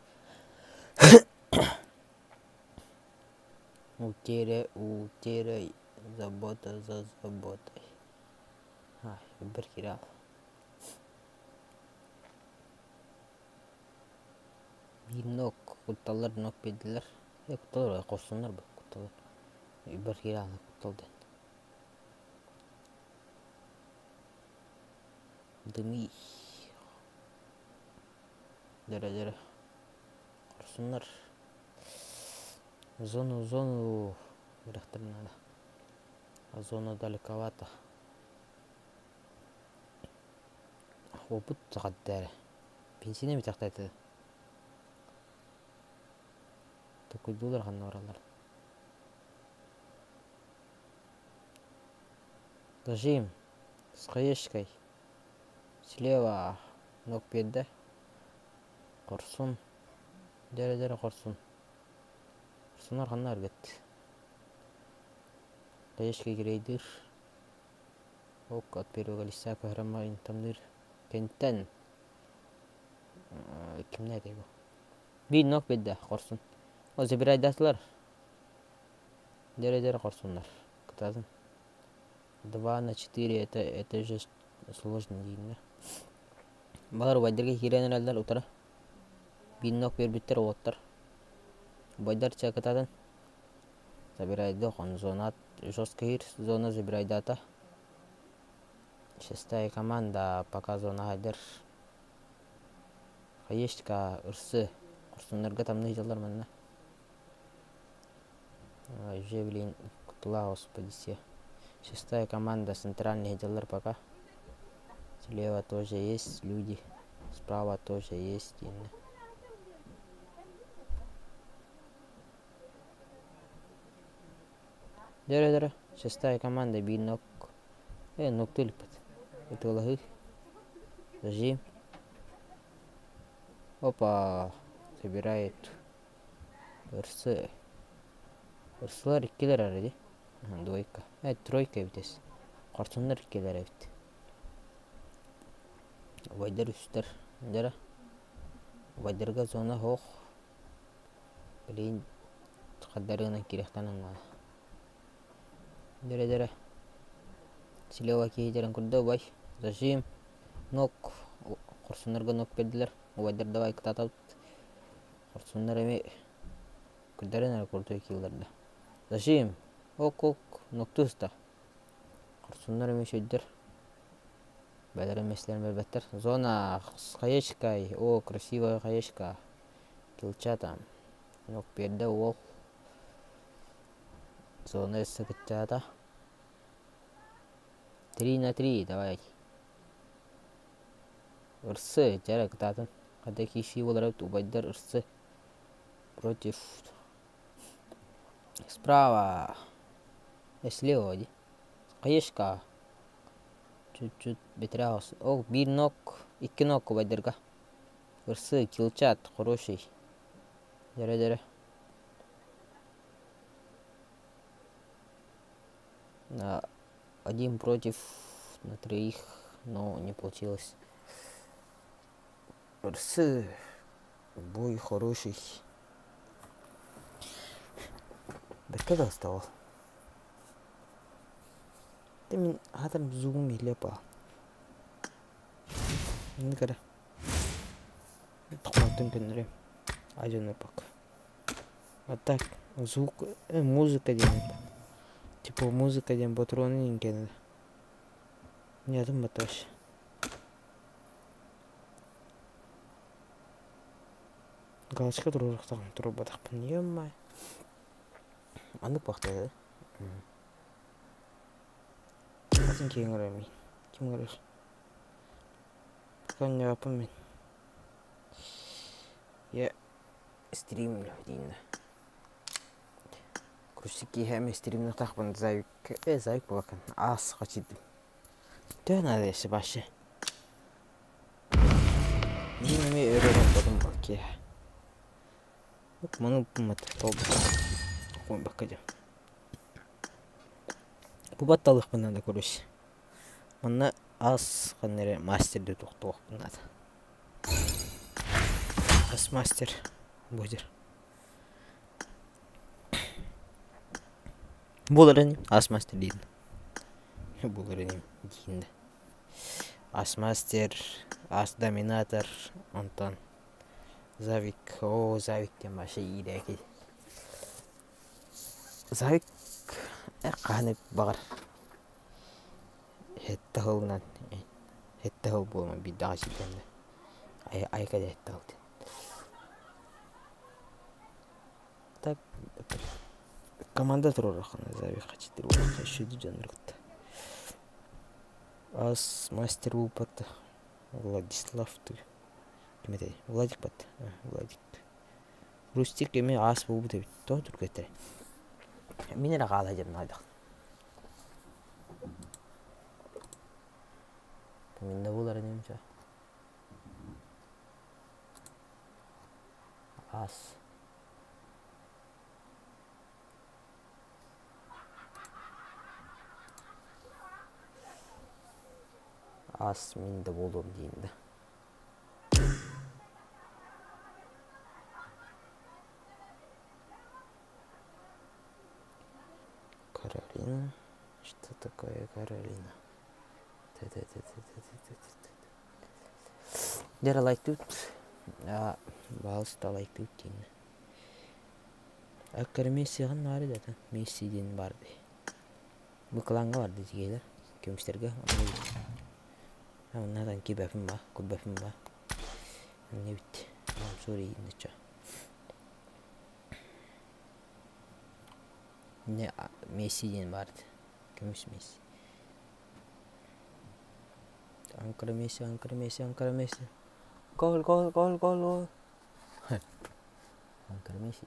S1: Утеряй. Забота за заботой. Бір кирал. Bir nok. Kutallar nok bediler. Kutallar koşsunlar bu kutallar. Bir kiral kutaldan. Demi. Дере. Корсунlar. Зону вряхтер надо. А зона далековато. Опыт тағаддары. Пенсине ми тақтайды? Такой доллар ханна оралар. Дажим. С хаешкой. Слева ног бедді. Корсун. Дере корсун. Корсунар ханна аргет. Хаешкой грейдер. Ок отберуға лиса kahramayın tamdır. Kentten. Kim ne diyor? Bir nok bedde korsun. O zebiraydatlar. Дере корсунlar. Кытатын. 2/4 это же сложно дейін. Балар байдерге хиренер әлдер утара. Bir nok bir bitter оттар. Байдар чакытатын. Забирайды он зона жесткий зона забирайдата. Шестая команда пока зона хайдер. Хаешка ырсы. Корсунларга тамны жылдар манна. Уже, блин, кутла, господи, все. Шестая команда, центральные жылдар пока. Слева тоже есть люди. Справа тоже есть. Дера, шестая команда, бинок. Нок тыльпат. Это лохы. Зажим. Опа. Собирает. Ырсы. Ырсылар иккелер арады. Двойка. Тройка битес. Картондар иккелер бит. Вайдар үстер. Дера. Вайдарга зона хоқ. Блин. Қаддарына керектанын ма. Дера. Силева кейдерін күрді бай. Зажим. Нок. Құрсынырға нок берділер. Вайдар давай кытаталып. Құрсыныр әме. Күрдерін әрі көрді кейлерді. Зажим. Ок. Нокты ұста. Құрсыныр әме шөйдер. Бәлер әмеслерін бәрбәттер. Зона. Хаешкай. О, красивая хаешка. Килча там. Нок берді ол. Зона эссе кітчата. 3-3, давай. Ырсы, жара кытатын. Қада кейші олар әбді убайдар ырсы. Против. Справа. Слева, ди. Хаешка. Чуть-чуть бетре аусы. О, 1 нок, 2 нок убайдарға. Ырсы, килчат, хороший. Дара. На 1 против на 3, но не получилось. Ырсы. Бой хороший. Бәккәді оставал. Мен хатан зуғым елепа. Енді кәрі. Тұқматтың көндірем. Айжаны пак. Вот так. Звук. Музыка дейін. Типа музыка дейін патроны енгені. Не адым баташ. Галочка тұрырықтағын тұру батақпын. Емай. Андық бақтайды. Қасын кейін қарай мен. Кем қарай? Пока не апым мен. Я стримлю дейін. Күрсікі әме стримлі тақпын зайвик. Зайвик болақын. Ас қачидым. Төн адайшы башы. Меніме өрігін бұдым бақия. Мұны бұмыты толды. Қойын баққадым. Бұбатталық бұнада көріш. Мұнна ас қаннері мастерді тоқтуық бұнада. Ас мастер бұдыр. Болар әнем ас мастер дейін. Болар әнем дейінді. Ас мастер, ас доминатор, Антон. Завик. О, Завиктен башы иді әкел. Завик қанып бағар. Хетті ғылынан. Хетті ғыл болма биді ғашетенді. Айқады хетті ғылды. Так, команда тұрыр ақына Завик қачеттер болаққа үшеді жаныр күтті. Ас мастер ұлпатты. Владислав тұр. Кеметей? Владик бат. Владик. Рустик еме ас болу деп. Тоғы тұр көттері. Менер ағалы жем найдық. Менде болар әнемші. Ас. Ас менде болуым дейінді. Каролина. Что такое Каролина? Дера лайк тут. Балыста лайк тут дейін. Әккір Мессиған бары дәті. Мессиден барды. Бұқыланға барды дегейлер. Көміштерге. Надан кебәпім ба, көбәпім ба. Не бітті. Сөрі енді ча. Не Мессиден барды. Көміш Месси. Анкара Месси. Гол. Анкара Месси.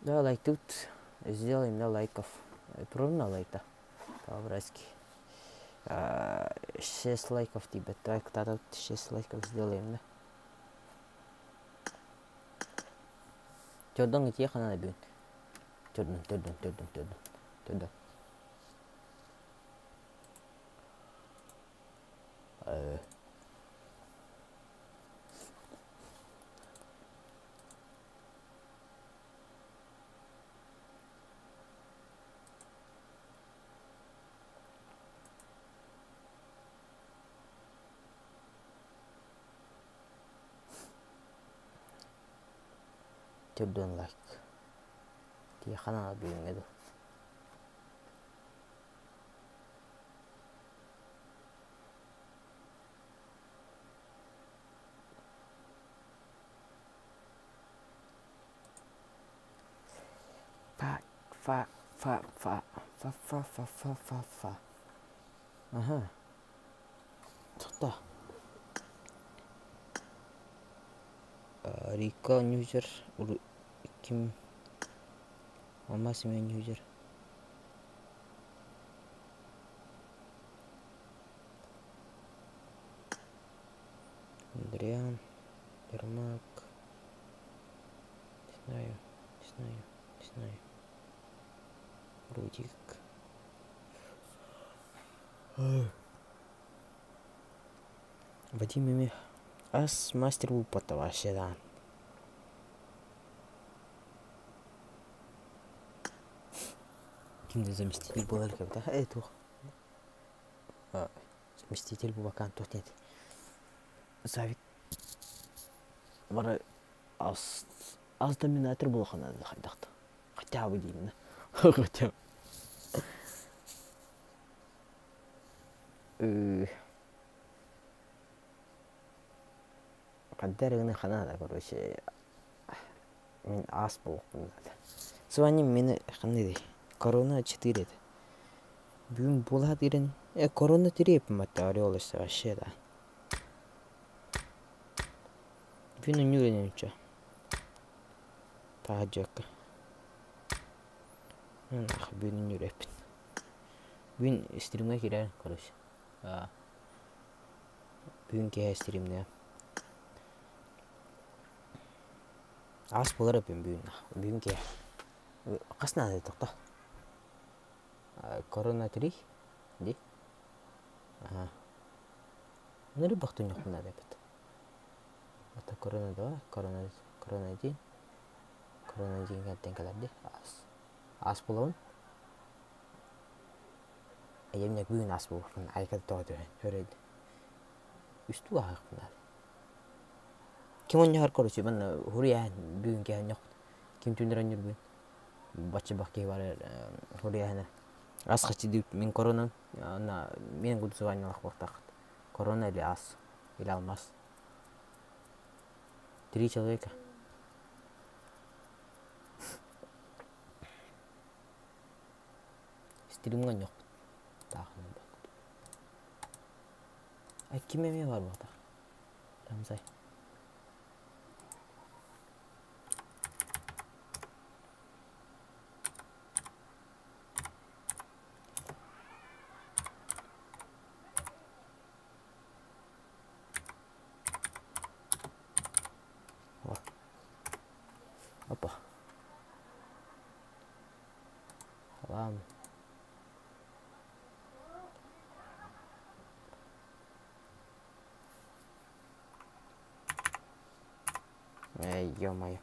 S1: Да, лайк тут. Сделаем на лайков. Правильно лайк-то? По-братски. 6 лайков тебе. Давай кто-то 6 лайков сделаем, да? Чордон идти хана бин. Чордон. Чордон лайк. Ти хана бин эду. Фа. Ага. Тоқта. Рика Ньюзер. Ким? Мамасымен Ньюзер. Андриан. Ермак. Не знаю. Рудик. Вадим ими. Ас мастер упата вообще, да. Кимде заместитель был когда? Эту. Заместитель Бубакан тут нет. Завик. Бара аз доминатор болған ады қайдақты. Хотя бы деймін. Хотя бы. Қаддарығыны қанада, короче. Мен ас болғын ады. Звоним мені қандай дей. Корона 4 еді. Бүгін болады ерін. Корона 3 епім атты ореолысы вообще, да. Бүгін үнігінен үші. Тағы жоққа. Бүгін үнігін епін. Бүгін стримға керерін, короче. Бүгін кеге стримде. Ас болар епін бүгін кеге. Қасына ады тоқта. Корона 3 де. Нұры бақтың жоқпын ады епіт. Ата корона 2, корона 1. Корона 1 кәттен кәлерді. Ас болауын. Әйемнек бүгін ас болуын. Айқады тоғы төрейді. Үсті бағықпын ады. Ким он яғар көрісі? Мен хұрия бүгін кәйін жоқ. Ким түндір өнер бүгін. Бачы бақ кей бары хұрия әнер. Ас қачы дейіп мен коронам. Мен құды званялық бақтақыд. Корона или ас? Или алмаз? 3 человека. Стримған жоқ. Тағынан бақ. Кім еме бар бақтақ? Рамзай. Опа. Ладно. Ё-моё.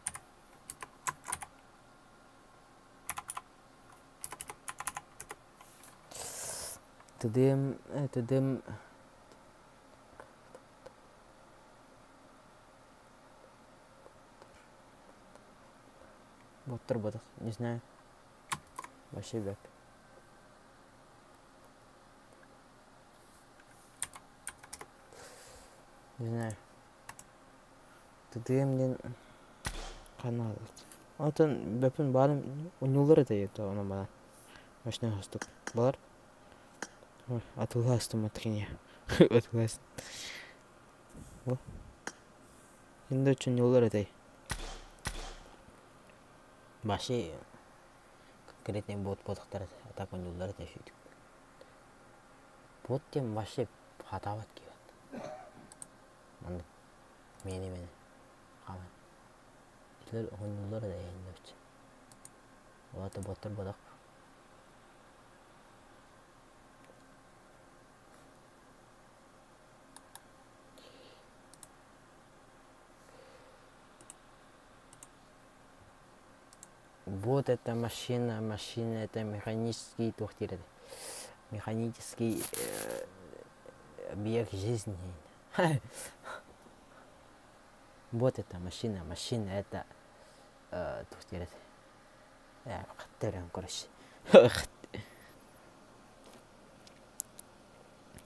S1: Тудым. Боттар, не знаю. Вообще бэк. Не знаю. Тыдыемден канал. Атын бөпүн барым унулар это она бана. Машина хастык. Бар. Атыластым аткене. Атыласт. Во. Инде үчүн жолдор этой. Башы конкретный бот-ботуктар атакан жолдор этой шүйдүк. Бот тем башы хатабат кийет. Мында мени каман. Илер жолдор да эндечи. Олата боттор бодак. Вот эта машина это механический тухтир. Механический объект жизни. Вот эта машина это тухтир. Каттыран короче.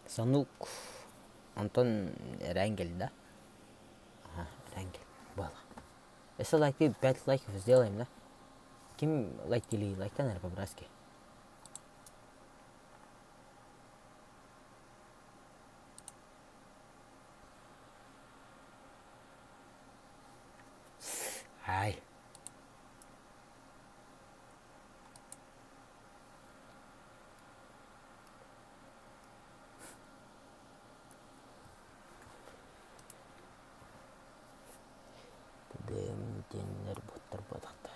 S1: Санук Антон Рангель, да? Ага, Рангель. Было. Если лайки 5 лайков сделаем, да? Ким лайк или лайктан, наверное, по-братски. Ай. Денер боттар бодакта.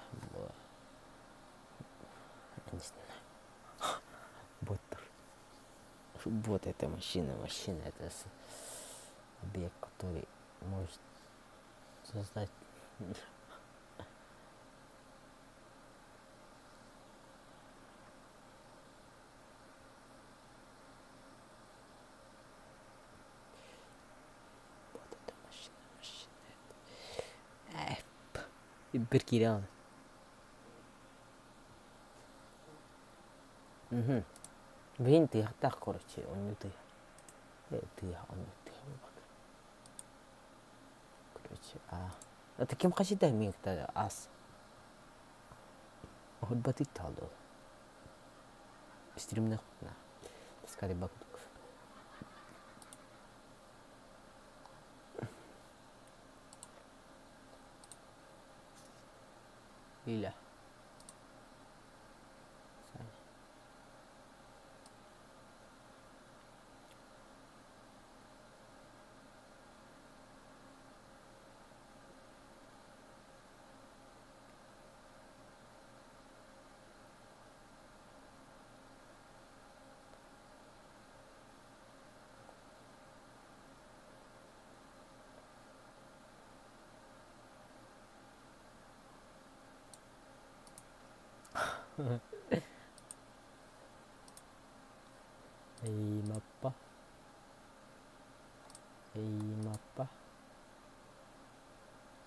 S1: Боттар. Вот эта машина это объект, который может создать bir kira. Блин, ты так, короче, он не ты. Он не ты. Короче, это кем хасида мингта ас. Вот батик талдо. Стримных на. Скорее бакук. Иля.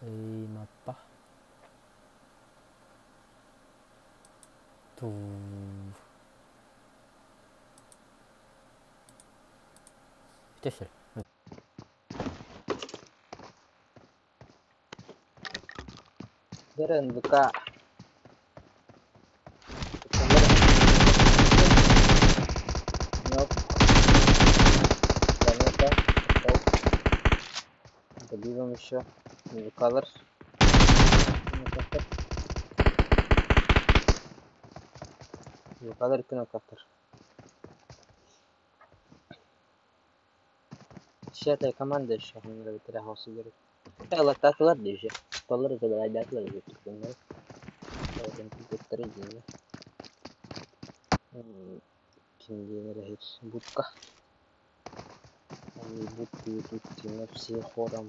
S1: Эй, маппа. Ту. Что? Дерен бука. Добиваем еще колор. Колор кинокаптер. Сейчас команда еще не работает, сидит. Kalau tak keluar deh sih, kalau udah belajar lagi gitu kan, kalau yang komputer ini, tinggi lahir buka, ini buku itu tinggal si forum,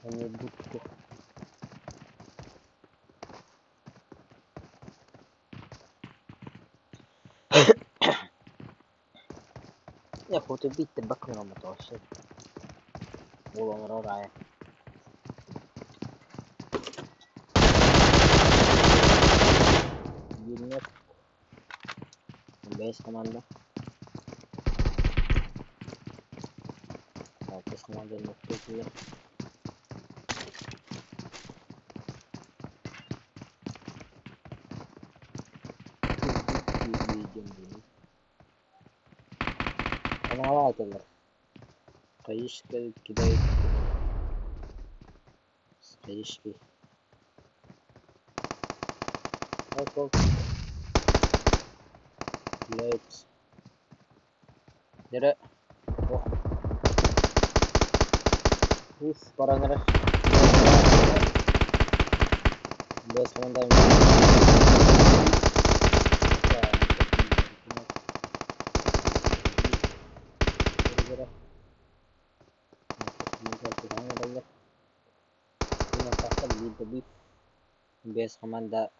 S1: ini buku. Ya foto bitti bakın ama toşu. Olanlar oraya. Yine base komanda. без команды нокнули. Канала аталар. Кайышка кидает. С кайышки. Оп. Кидается. Дера. Ох. Уф, паранара. Без команды. Без команда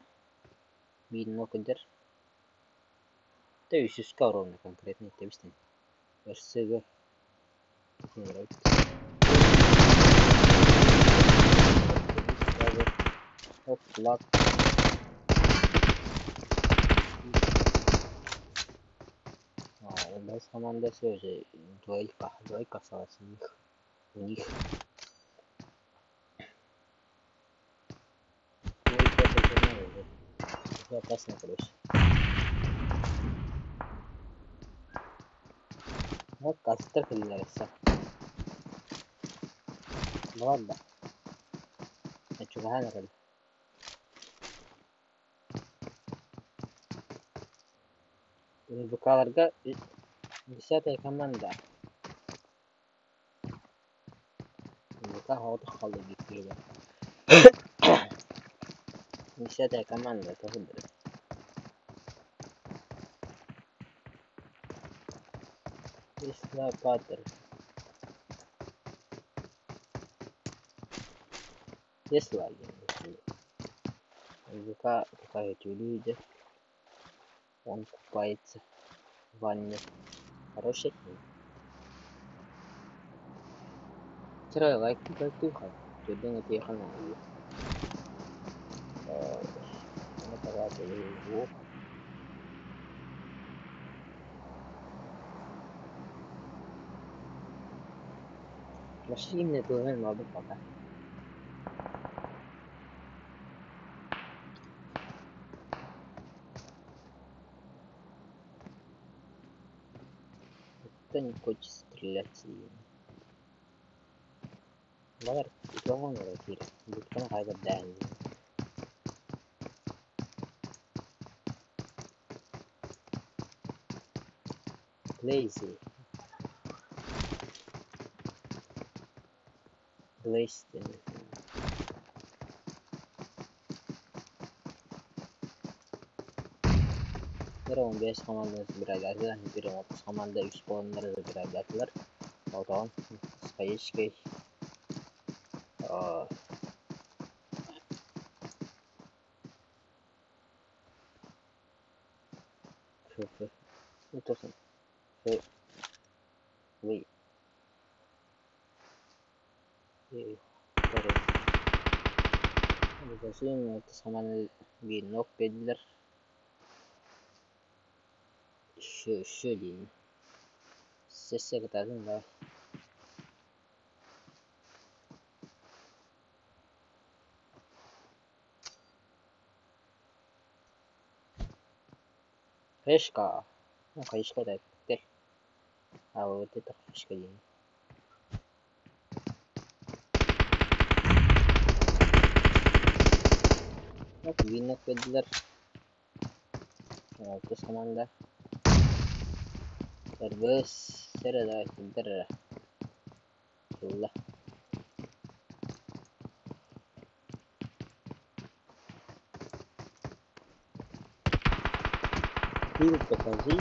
S1: видно кадр. То есть ушка ровно конкретно это объяснить. РСГ. Мне нравится. Оп, лак. Без команды все уже двойка осталась у них. Двойка это уже опасно, короче. Вот кастер нравится. Ладно. А что говорили? МВКларга 10-я команда. МВК отдых қалды бектерді. 10-я команда тоже бір. Эскалатор. Есть лаги. МВК купают люди. Он купается в ванне. Хороший фильм. Вчера лайк тихо. Туда не приехал на улицу. Это рад его. Машины тоже надо пока. Кто не хочет стрелять и... Бадар, итогом ракира. Буткана кайда дайын. Lazy. Blaze. Бір 15 команда собирали, теперь вот команда 3 полонları собирали. Вот он, с поездкой. Ну, то есть, вы. Зачем это команда бинок педлер? Еще день. Сессия готовим, да. Фрешка. Ну, фрешка да. А вот это фрешка день. Вот бинок педлер. Вот это команда. Terus saya dah pinter Allah. Фильм покажи.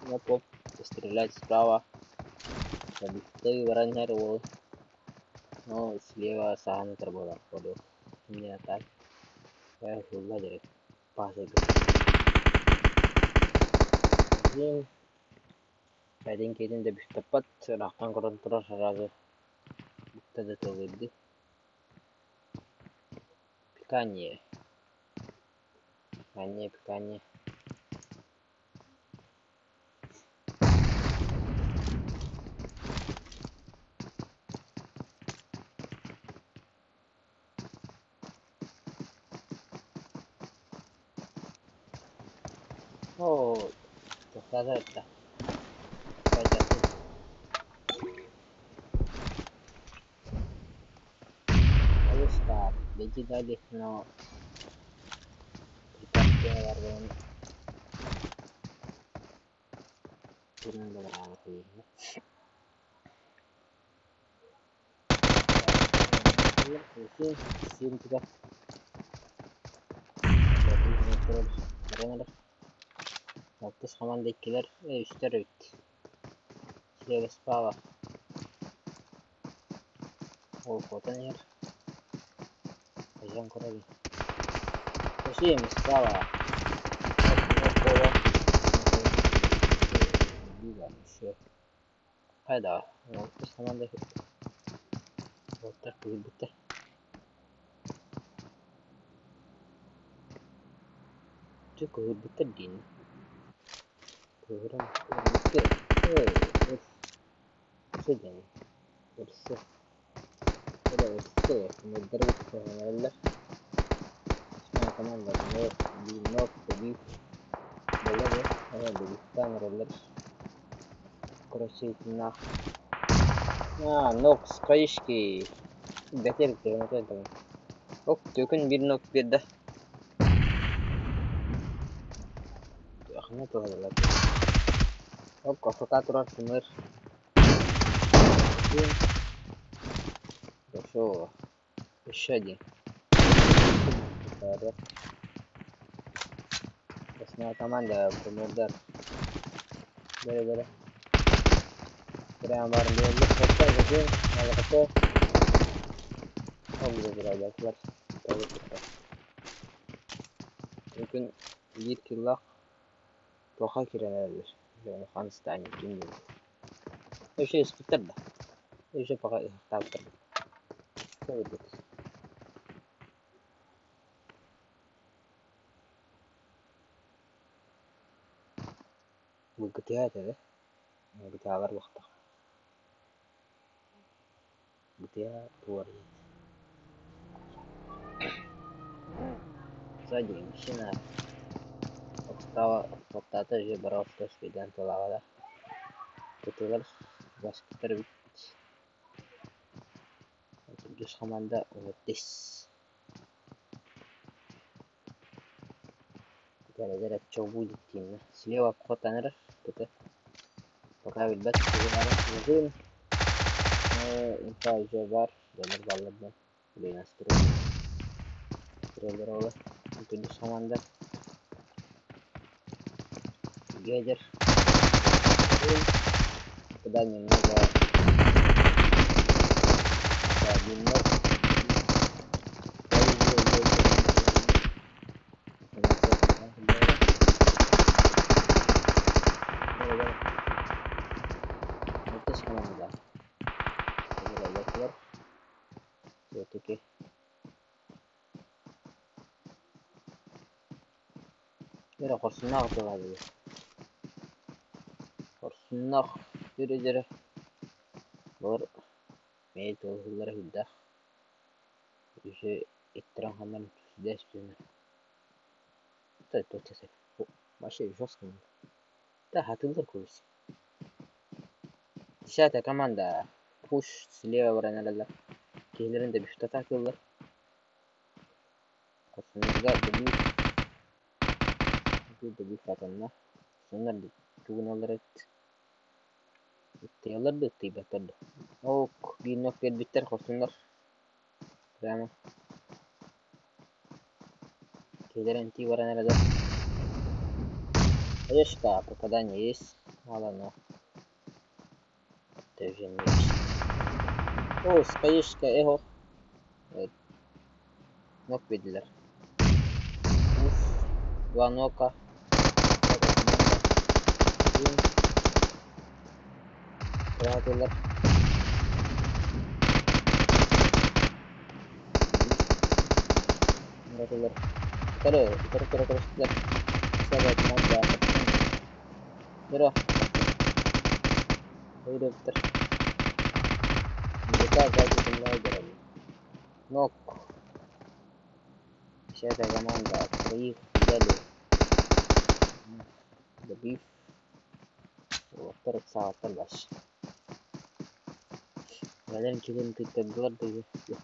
S1: Я поп стрелять справа. Ты воронярил. Но слева сам тербола. Поду. Мне так. Я Allah jadi pas itu. Ini Paling kedinde bir tepat rahtan korontolar sразу ابتدى تولد пикание. Пикание. Kazetta. Kajatu. Ayo start. Digitally no. Kita warung. Kurang berapa sih? Oke, sim juga. Jadi terus barang ada. Waktu zaman dikiler, üstler ut. Şuraya spa var. O fotoğrafı yer. Ajan korabi. Şuraya spa var. Kova. Güzel. Şu. Hayda. Waktu zaman dikiler. Fotoğraf bitti. Cukup bitti din. Kurang bitti. Sudah. Bersih. Udah bersih. Kemudian kita mulai. Semua teman dan di note jadi boleh ya. Di kamera mulai. Красивно. Nox kayışki. Beter kilometre tamam. Ok, tükün bir nok bir de. Akına tohladılar. Ok, kafaka turar sınır. Şu. Işadi. Sarı. Esna tamam da kumurlar. Böyle. Buraya varım bir yolda. Kota gidin. Malı kota. O bize biraz yaklar. Tabii kota. Mümkün 1 kiloluk toka kirenebilir. Yani Afganistan gibi. O şey skuter da. O şey pakai takter. Tabii. Begitu aja deh. Begitu awal waktu. Begitu ya keluar. Saja ini sih waktu aja berapa sepedaan tolak ketular bas terbit terus komanda otis gara-gara coba di tim selewa kota nera kita pakai bebas sebenarnya mungkin info jabar dan berbalap dengan trailer oleh terus komanda gajer kedannya juga dinner terus komanda gajer oke Yara korsunlar atıyorlar. Korsunlar. Yürü. Var. Meyit olurlar hidda. Yüce ettiren hemen destekliyor. Tabii tutacak. Başka bir şey olsun. Da hatırlar koyuz. Dışarıda komanda push silahı öğrenirler. Kehlerin de bir şut atakıyorlar. Korsunlar da bir fatanla. Sonra da tuğun olarak istiyorlar da istiyorlar da. Ok, bir nokta biter korsunlar. Tamam. Kehlerin ti öğrenirler. Ayashka, попадание есть. Ладно. Ты уже не видишь. О, скаишка, эхо. Нок видели. Два нока. Радулар. Радулар. Terus. Saya komanda. Bro. Hidup mereka gaji pembelajaran. Nok. Saya komanda. Free jalur. The beef. وقترك ساعة طلعش بعدين كده انت تقدر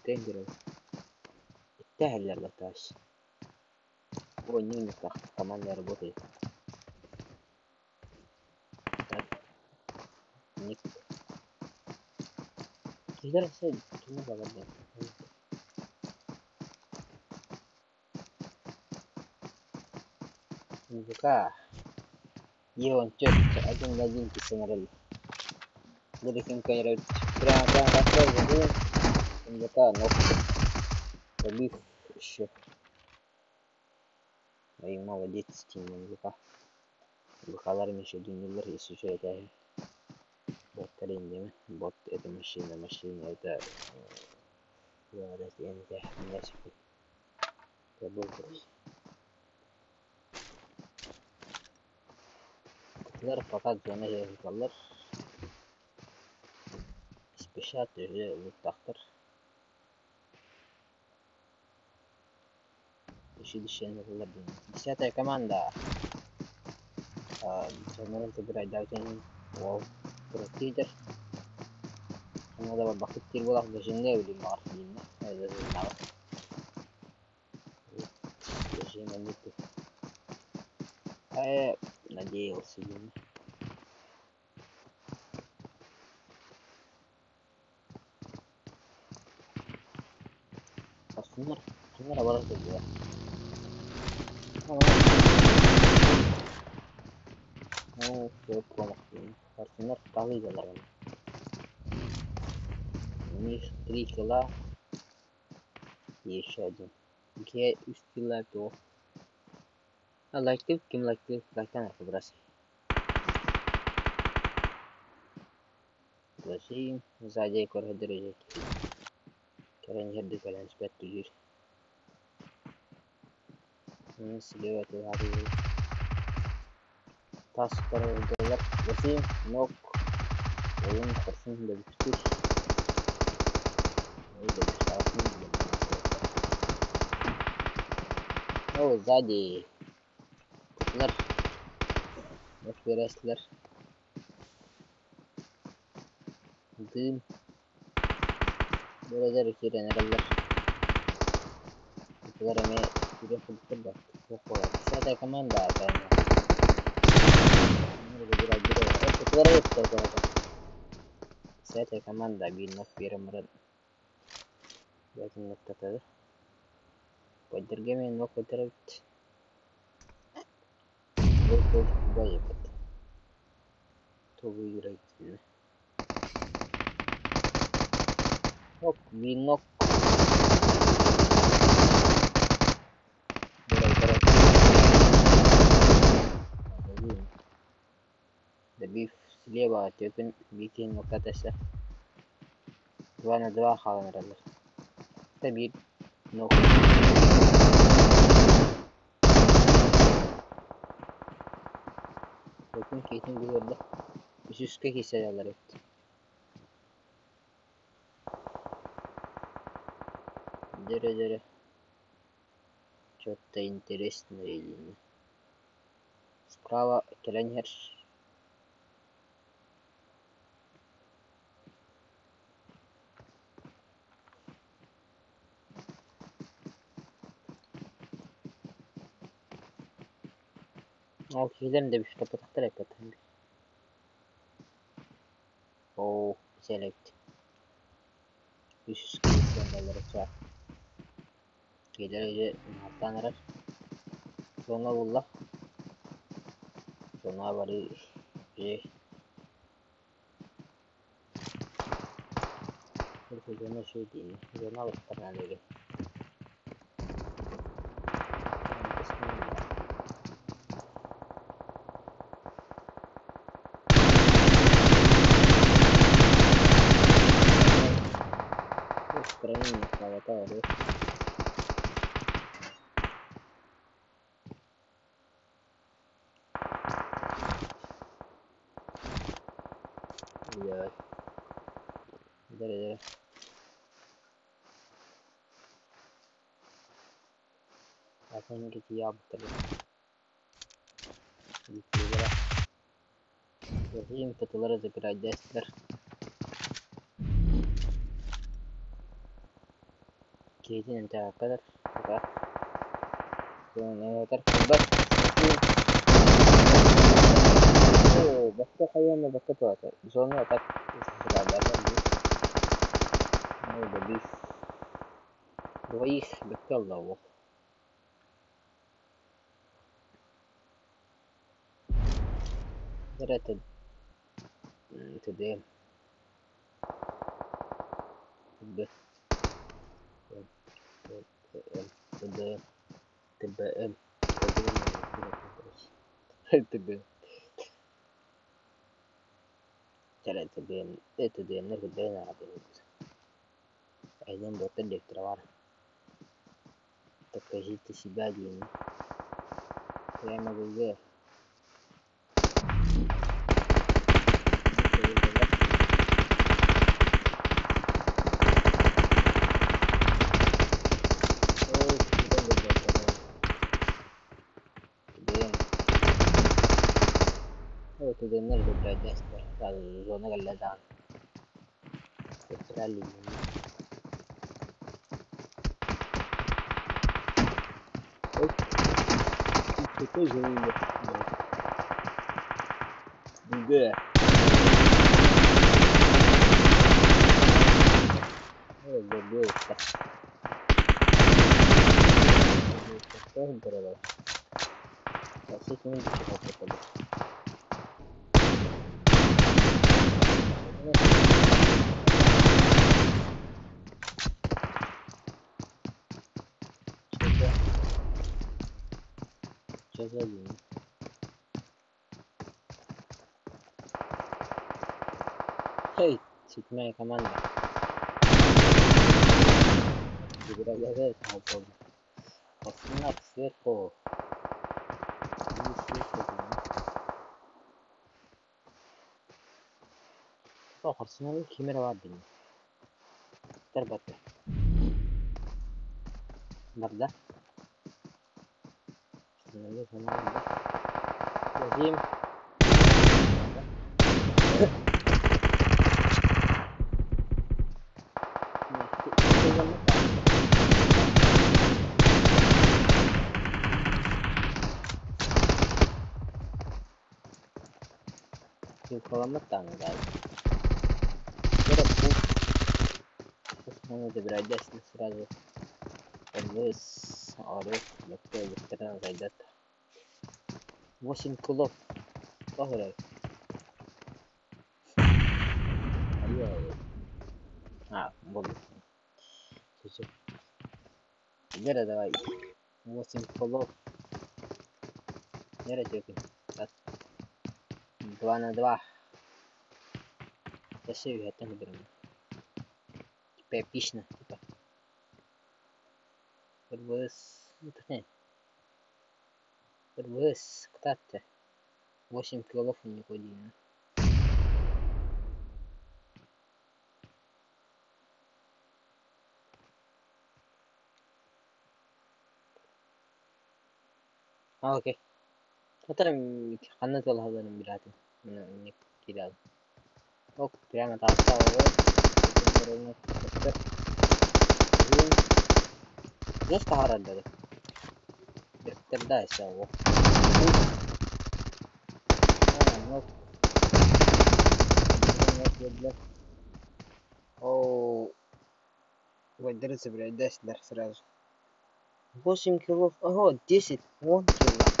S1: تنقر التهل اللي تاش هو نيني كمان يربطي نيك كده سيد كنا بعدين الذكاء يوم شفت أجن لاجين تسمرل jadi kan kayak terang kasar jadi mereka nok lebih syuk ay ma wadit steam mereka bakalar مش دينيلر يسوي ده بطارين دي بط это машина это ورث يعني ده الناس كبوكس كتير فقط زنا هي كلر سبيشال للتختر يشيل الشيء اللي بدنا بسيطة كمان ده جنرال تقدر داوتين واو بروتيدر أنا ده بقى كتير ولا في جنة ودي ما عارفين هذا زي نعرف جنة نيتو نجي وسيلنا أصلاً أنا ولا تجوا في برومكتين أصلاً طالع جلرنا مش تريكلا يشادين كي استيلاتو لايكتيف كم لايكتيف لايكان في براسي براسي زاجي كره درجة كلام يهدي كلام سبت تجير سلوات هذه تاسكر دولار براسي نوك وين فرسين بالكتير وإذا بتعرفين أو زاجي لر في رسلر دين درجة كده نقلر كده ما كده في الكبة وقوة ساعتها كمان ده كان ساعتها كمان ده بينك بيرمرن لكن النقطة هذا قدر جميع النقطة درجت بالكل بايبت توبي ريت نوك بينك ده بيف سليبا تيتن بيكين وكاتسة وانا دوا خالنا رلر تبيد نوك لكن كيتن بيقول له مش اسكي كيسا يالرت جرى что-то интересное справа тренер كذا ده مش تبغى تخترق كده أو select مش كيسا يالرت كده يجي نحطان رش شونا والله شونا بري إيه الفيديو شو دي شونا بختار عليه بسم الله استرني كواتاري يا ده عشان كده يا بطل Bakayım kutuları da biraz göster. Kedinin انتهى قدر بقى يعني بس بس خلينا بكتوا زوني أتاك سلالات دي ده بيف ضعيف بكل الله درت تدين تدين تبقى تبقى jalan tebien nurut bena rabin ayam boten dek terawar terkejut si bagi ini saya mau juga تدينر بالبراجستر الزونة اللذان استرالي itu juga coba gini hei sikmaya kamanda juga jaga tahu aslında seko oh aslında kamera var değil terbatta nerede aslında zaman bakayım Синхрономотан, да. Надо брать сразу. Вниз, орёт, легко электрон зайдет. 8 кулов. Погуляй. Буду. Чуть-чуть. Гера, давай. 8 кулов. Гера, чекай. 2 на 2. Красивый, я так беру. Типа эпично, типа. Подвыз, кстати. 8 килов и не година. Окей. Это ханат والله هذا الميلاد من كده. اوك прямо там ليش تهرب ده بتبدا سوا او ودرس بالعداش درس راجع 8 килов اهو 10 1 кило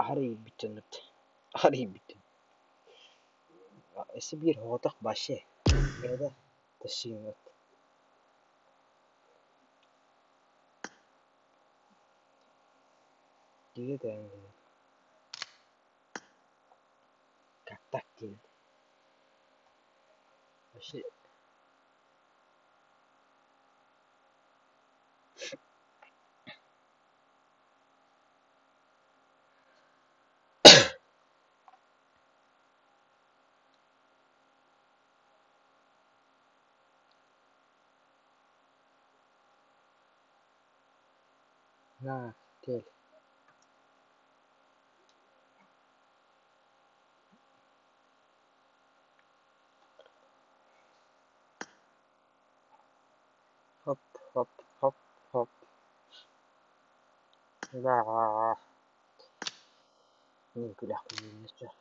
S1: Harry bitten. Harry bitten. Esbir hotak başı. Nerede? Taşıyım. Dia kan katakin. Başı.
S2: На, тель. Хоп, хоп, хоп, хоп. Да. Не күләк күләк.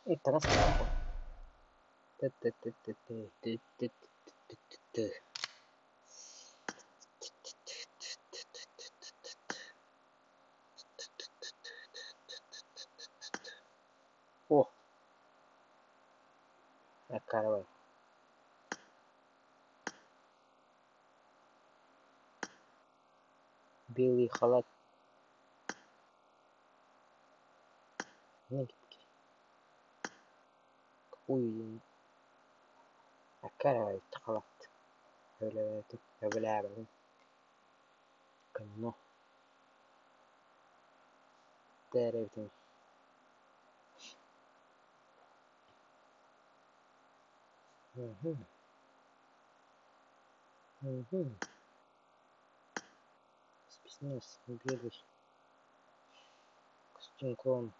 S2: Это раз. О, каравай. Белый халат. Негидки. Какую каравай халат. Öyle kanno. There everything. Списнес, белый. Костюм клон.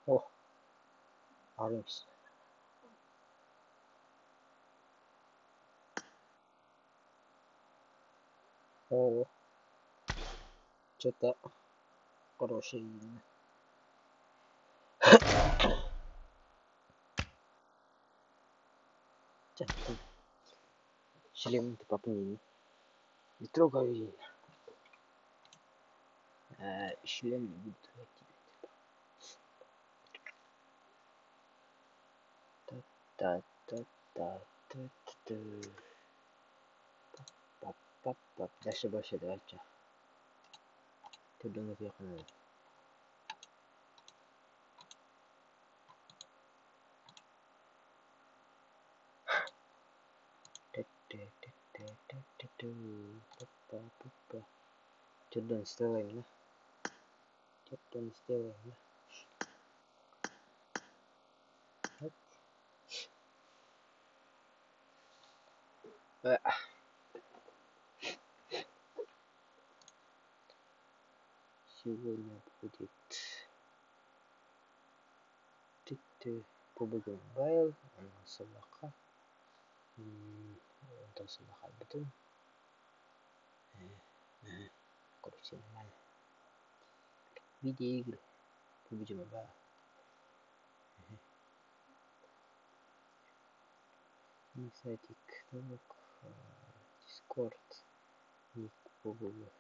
S2: О, Армс. О, что-то хорошее видно. Шлем-то попни. Не трогай видно. Шлем не будет идти. Та-та-та-та-та-та. Пап-пап-пап. Дальше больше давайте. Ты думаешь, я понял. Что-то не сделаем, да? Что-то не сделаем, да? Сегодня будет побудем байл, собака, там собака бутон, короче нормально. Видеоигры побудем байл. Сайтик, Дискорд, ник побудем.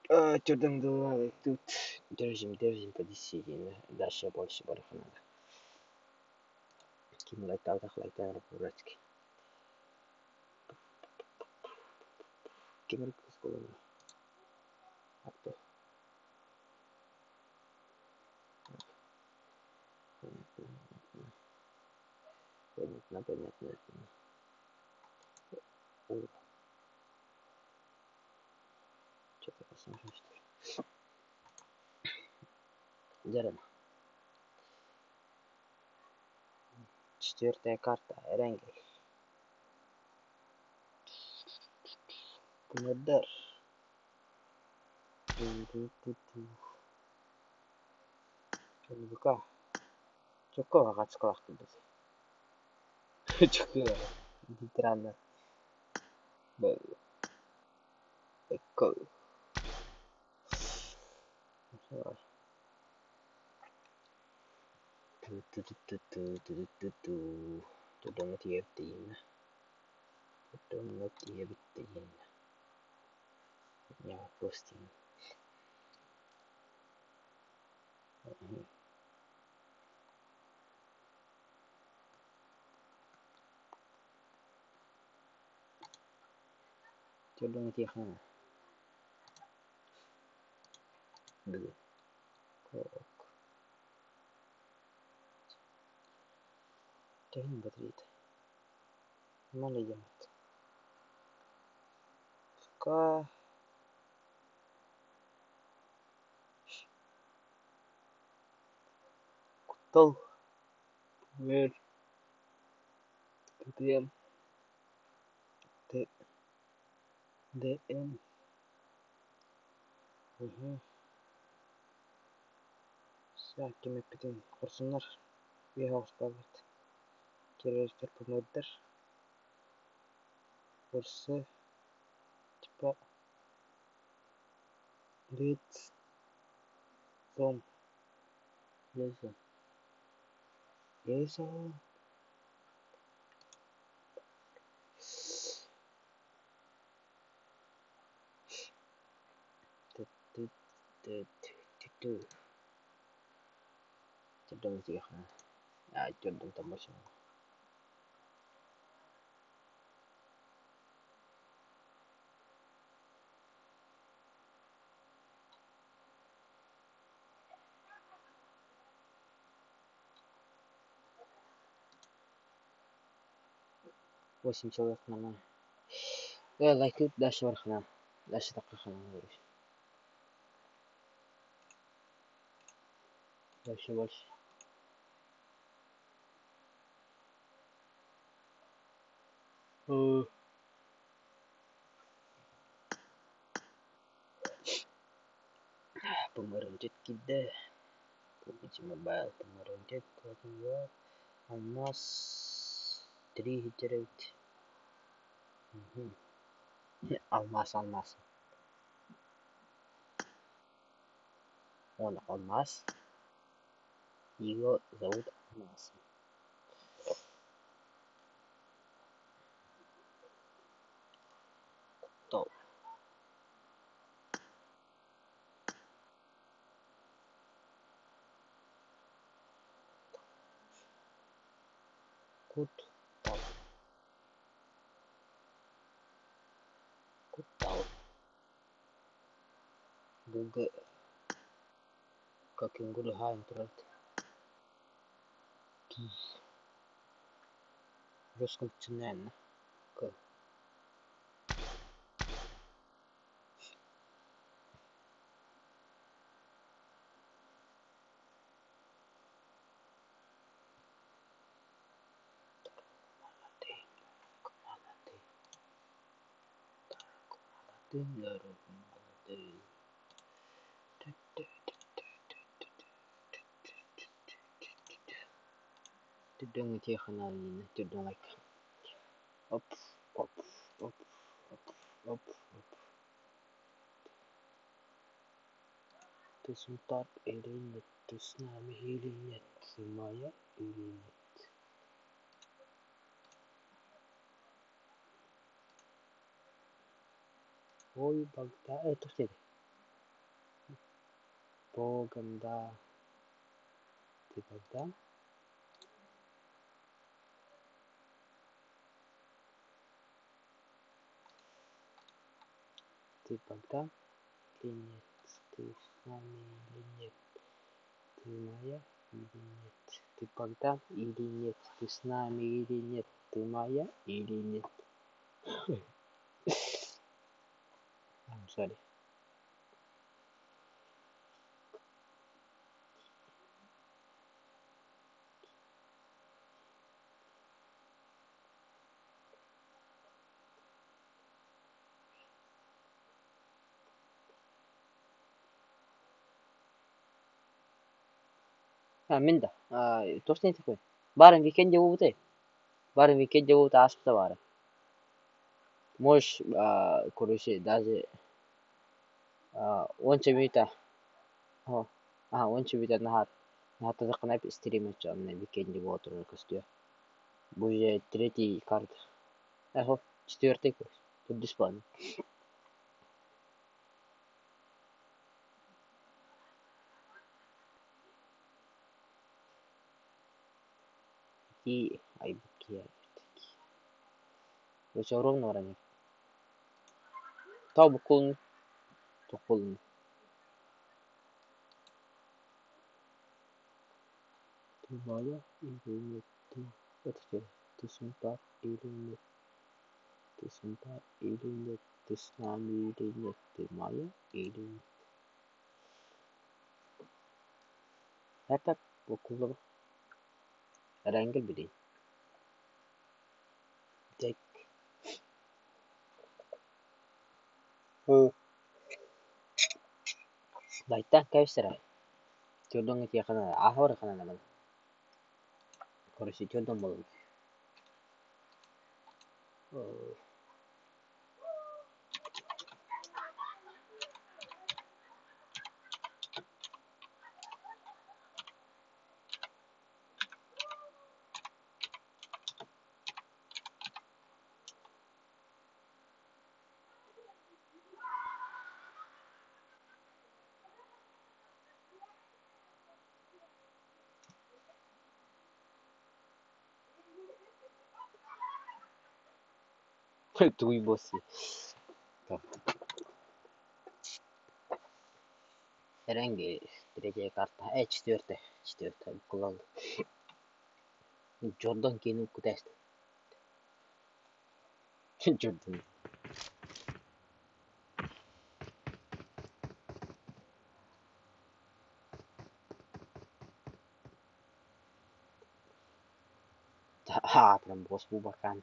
S2: Что там делали тут? Держим по 10, дальше больше бараха надо. Ким лайтар по-братски. Ким рукой а кто? Понятно. О, что-то посмотрим, что ли. Дерем. 4-я карта. Эренгель. Помодар. Чоловіка. Чокова гацклах тут. Чокова. Дитранна. Бэкко. Давай. Tudon tiedettiin. Ja postin. Tudon tiedettiin. Bygg. Kok. Tehin батареи-то. Нормально идем. Ка.
S1: Тол. Вер. ТТМ. ТДМ. Кемеппитин курсундар. Бейхауспагыт. Террористтер помойддар. Курсы. Типа. Рейд. Зон. Лезон. Лезон. Cedong sih kan. Ya, cedong tambah semua. Восемь человек нормально. Лайк дальше вархана. Дальше так хана говоришь. Дальше больше. Pemerintah kita. PUBG Mobile pemerintah kedua. Almas 3 hijrate. Almas. Он алмаз. Его зовут Алмаз. Топ. Кут тау. Буга. Как ингулу ха интернет. Русском ценен. Cedong itu kanal ini. Cedong like. Up. Тусунтар или нет, ты с нами или нет, ты моя или нет. Ой, Богдан, это что это? Богдан, ты Богдан? Ты Богдан или нет, ты с нами или нет, ты моя или нет, ты Богдан или нет, ты с нами или нет, ты моя или нет. I'm sorry. من ده توصلني تكوين بارن ويكند جوته بارن ويكند جوته عصبت بارن مش كل شيء даже وانت ميتا هو وانت ميتا نهار تدقنا بستريم на викенде вот уже костю будет третий карт четвертый курс тут бесплатно и айбуки все ровно ранее тау букулн тукулн ты моя или нет ты это что ты сумпар или нет ты сумпар или нет ты с нами или нет ты моя или нет это букулн Rangel بدين tek laita kaysera chodong ti kana ahor kana namal korsi chodong bol Tui bossi Rengi direce karta четвертая kullandı. Jordan kinu kutest. Jordan. Prям bos bubakan.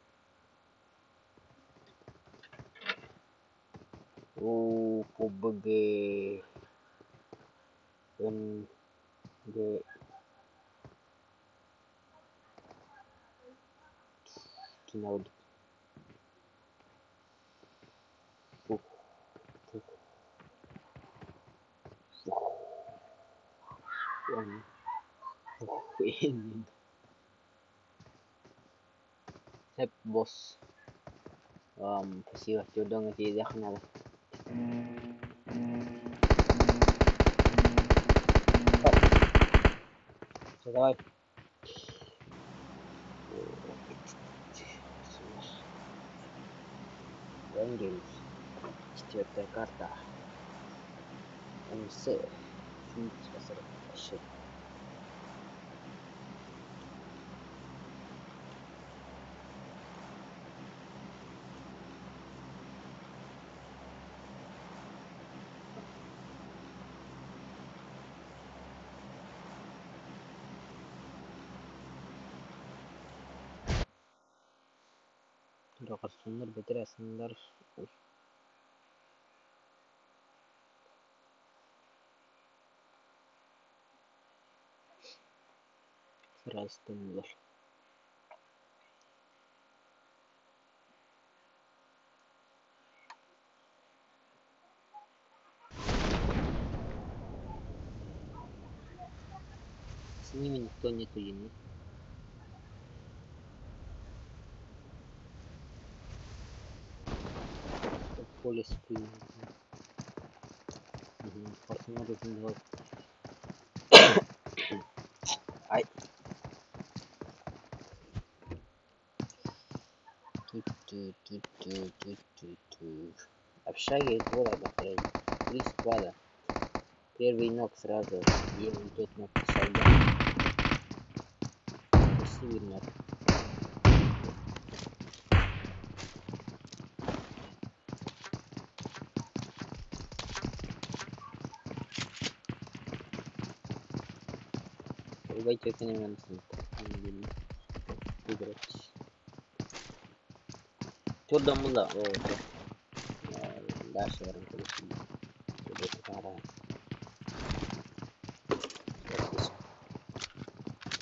S1: Побege de kinaldı. Hep bos. Pasiwa Jordan ti yakna. Давай. Рангель. Четвертая карта. МС. Фит спасает. Ошиб. Рокарсондар бетересиңдер. Сырастыңдыр. С ними никто нету ему. Поле спрыгнул. Посмотрим, давай. Ай. Общаги двое батареи. 3 склада. Первый ног сразу. Ему идет ног солдат. Красивый ног. Ругайте это не надо. Играть. Jordan Mulla. Дальше варим количество. Это пара.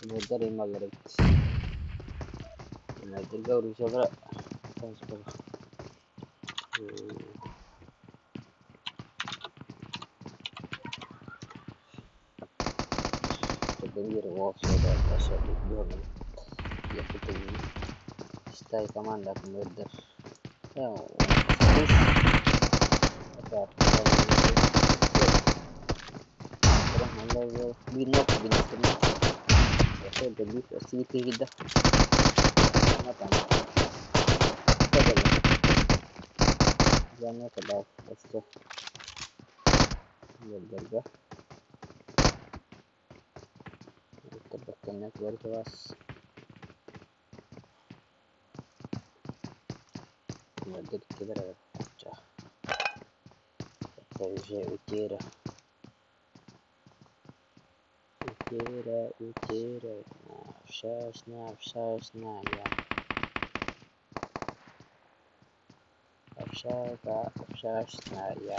S1: Модер и малорит. Модер говорю, что бра. Программировал все, да, хорошо, дёрнул. Я тут считаю команда от Модер. Binok binok itu debut sedikit kita apa jangan kedap itu berharga terbakanya keluar kelas jadi kita ada pecah уже утера общажная, общага, общажная.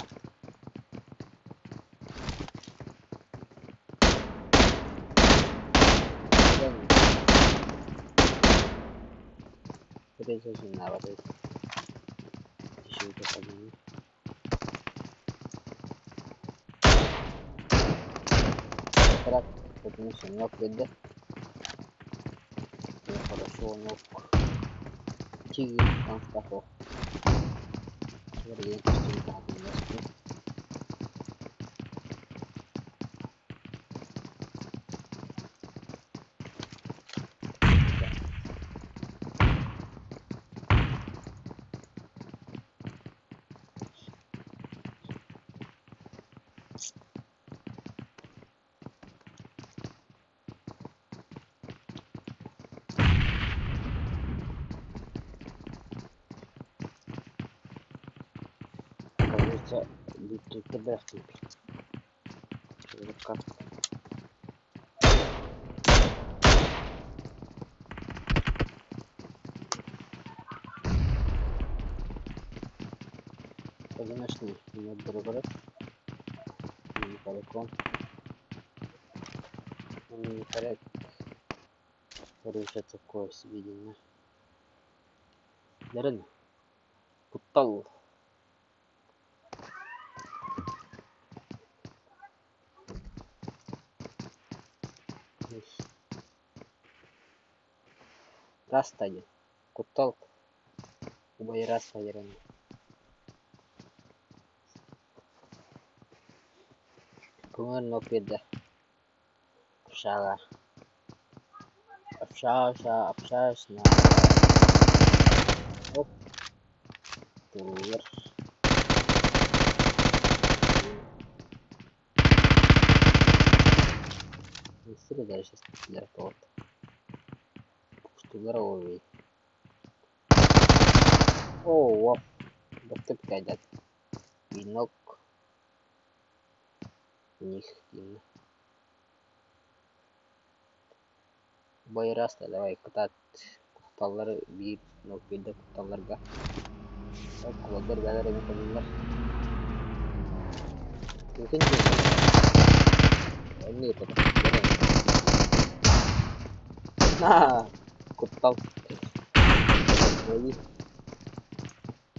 S1: Резина воды. Еще и посадили. Так, потому что ног видно. Хорошо, ног. Тигр там стахов. Вернее, костюм так не может. Кажется, будто подохнет. Как? Одиночный не отберет. Не далеко. Он не порядок. Руча такое сведение. Дарен. Кутал. Растади. Кутал. Убай растади рано. Кумар нокеда. Шага. Общаешься. Оп. Тур. Не сильно дальше для кого-то. Что здоровый. О, вау. Вот это кайдат. Винок. У них именно. Байраста давай катат. Куталлары бир нокеда куталларга. Кулактар бәләр емен кылдылар. Мөмкин не это. На, кутал.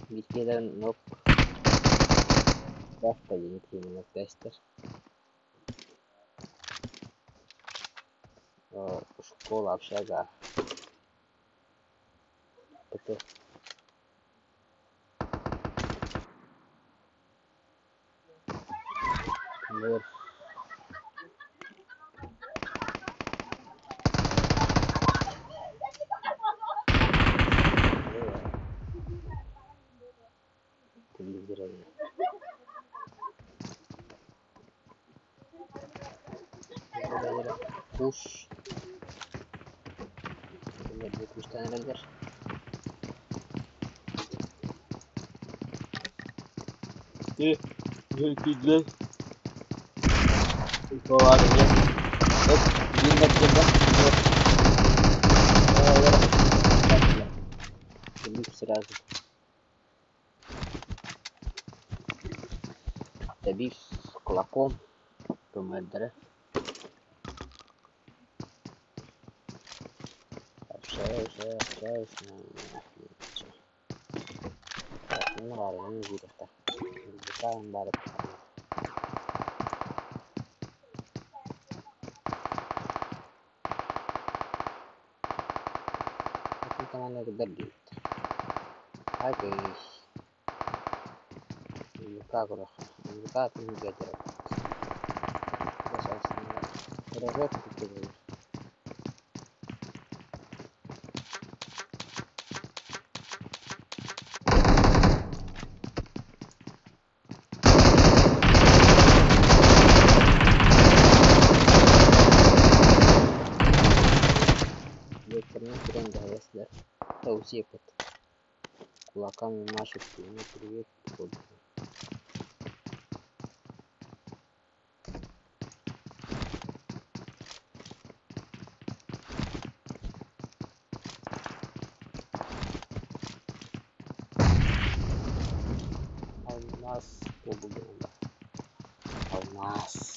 S1: Бискелерин нок. Баста енекейін нокдастар. Школа, общага. ПТ. Мэр. Телевизоры. Куш. Böyle kuştan neler? Güzel. Bu var ya. Hop, yine burada. Şimdi сразу. Добив кулаком командира. Общаюсь. Ну ладно, не видно так. Букаем барып. Это команда добит. Окей. Как урах? Как не гадер. Сейчас на разок купил. Если таусепот кулаками машет, ему привет. Алмаз.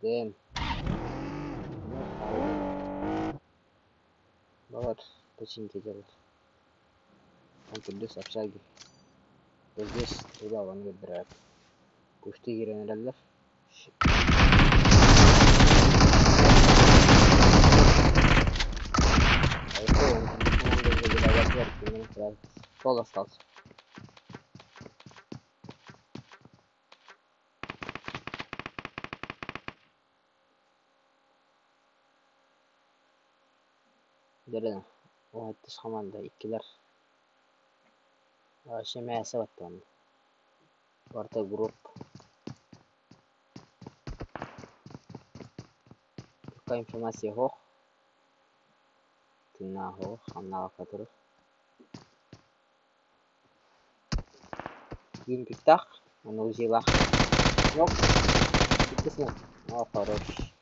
S1: Again. Banget починки делать. Он кудус общаги. Вот здесь туда он выбирает. Кушты гиреналлер. Пол остался. Dedim. O etti şamanda ikiler. Şemeye sevattı onu. Orta grup. Какая информация хох? Ты на хох, она который. Им пиктах, она узила. Нок. Пиктисна. О, хорош.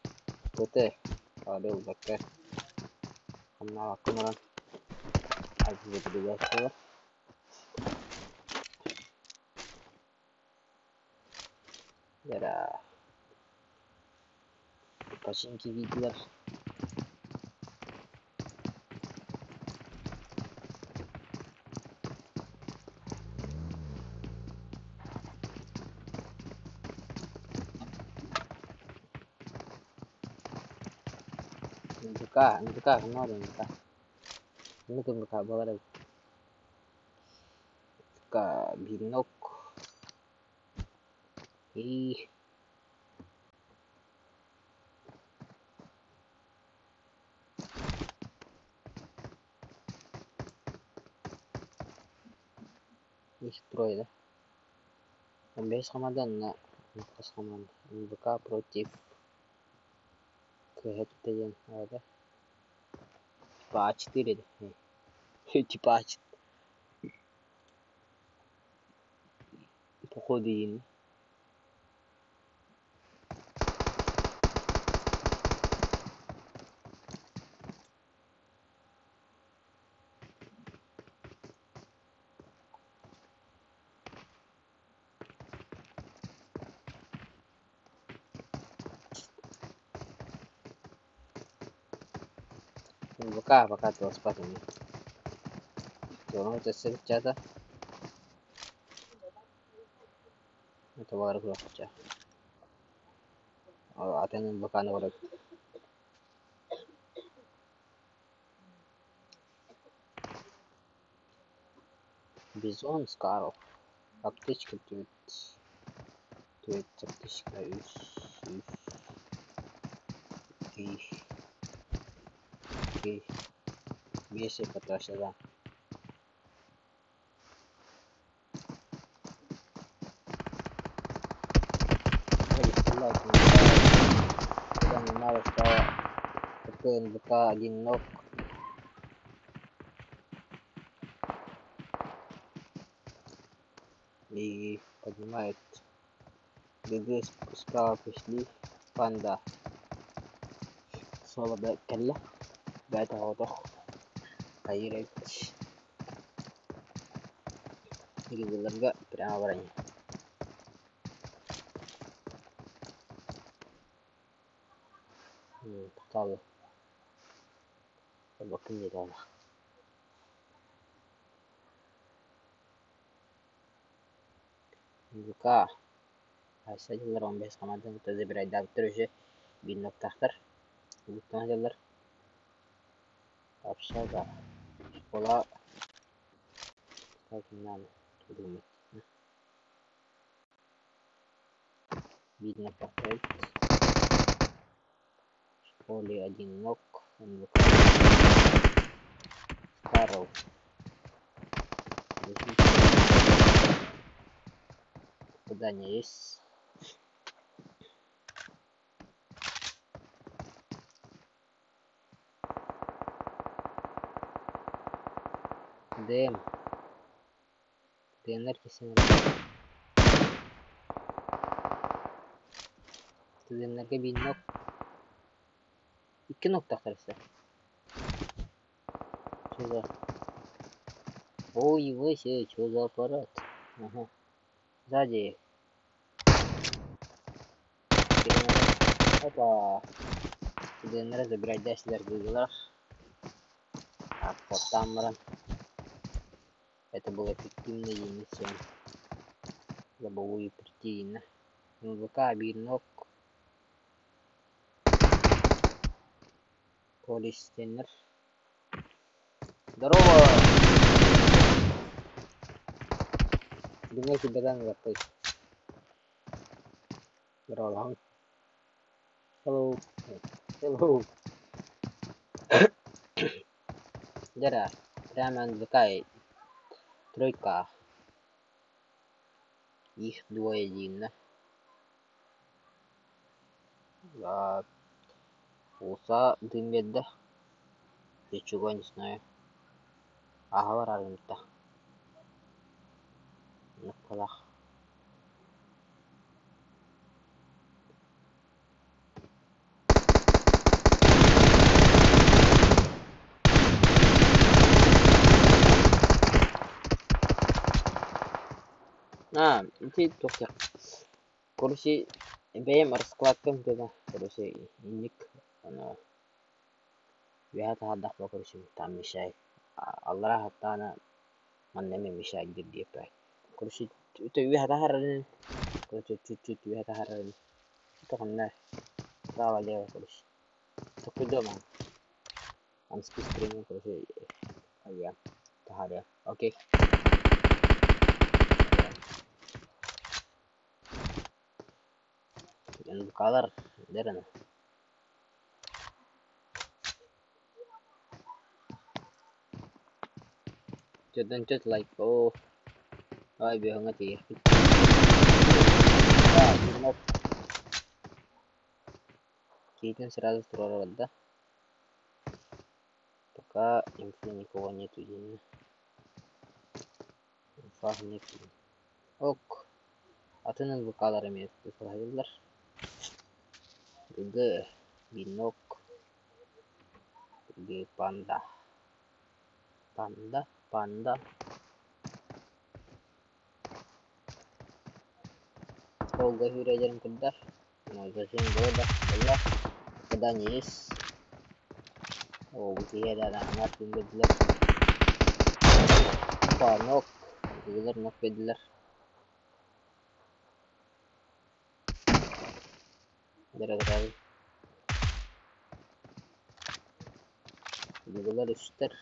S1: Коте. Адыл бакка. Она акумаран. Азиз бедиясова. Яра. Починки видео. МДК, много МДК. Ну-ка, МДК, благодарю. МДК, бинок. И... Их трое, да? Он без Хамадан на Хаман. МДК против... КГТН, да? Типа А4, да? Типа А4. Походу им. Пока ты спать умеешь. Все, это чата. Это варграф чат. А ты не пока на ворот. Бизон Скаров. Аптечка тут. Тут аптечка и вещи потащила, да. Когда не мало стало. Такой НБК один ног. И поднимает. ГГ справа пришли. Панда. Соло калла. Бета отох. Кайрет. Гигларга прямо в районе. Потало. Bakın dedi ona. Buka. Hasiller 15 Hamad'ın taze bir ayda bitirici 1.0. Bukan hasiller. Apşaga. Şkola. Sakinden. Tudum. 1.5. Школе 1 ног. Старов. Попадание есть. ДМ. ДНР kesin. ДНР'ге bir nok. 2 nokta karısı. Что за... Ой, вообще, что за аппарат? Ага. Сзади. Опа. ДНР забирать десятилер гыгылар. Так, вот там. Это было эффективно и несем. Лобовую притейно. МВК, бирнок. Полис тенер. Здорово! Думаю, тебя там готовь. Здорово. Hello. Hello. Дера. Прямо МВК. Тройка. Их 2-1, да? Уса дым бедда. Я чего не знаю. Аговарарым-то. На полах. Nanti tuh kursi BM раскладкам туда kursi ник она вяхата хадах по kursi там мешай الله حتى أنا من نمي مشاي جدي باي kursi itu вяхата харин kursi cucut вяхата харин itu kan nah tawa lewa kursi itu kudo man am streaming kursi ayam tahada oke yang color derana cut like oh ay banget ya binok kita 100 долларов да пока инфы никого нету инфа нет ок а ты на колорами проходилар г binok г панда oh gue sudah jalan kedah mau gasin bodoh Allah kedah nyis oh bukan ada amat tinggal jelas panok jelas nok jelas dari jelas Ruster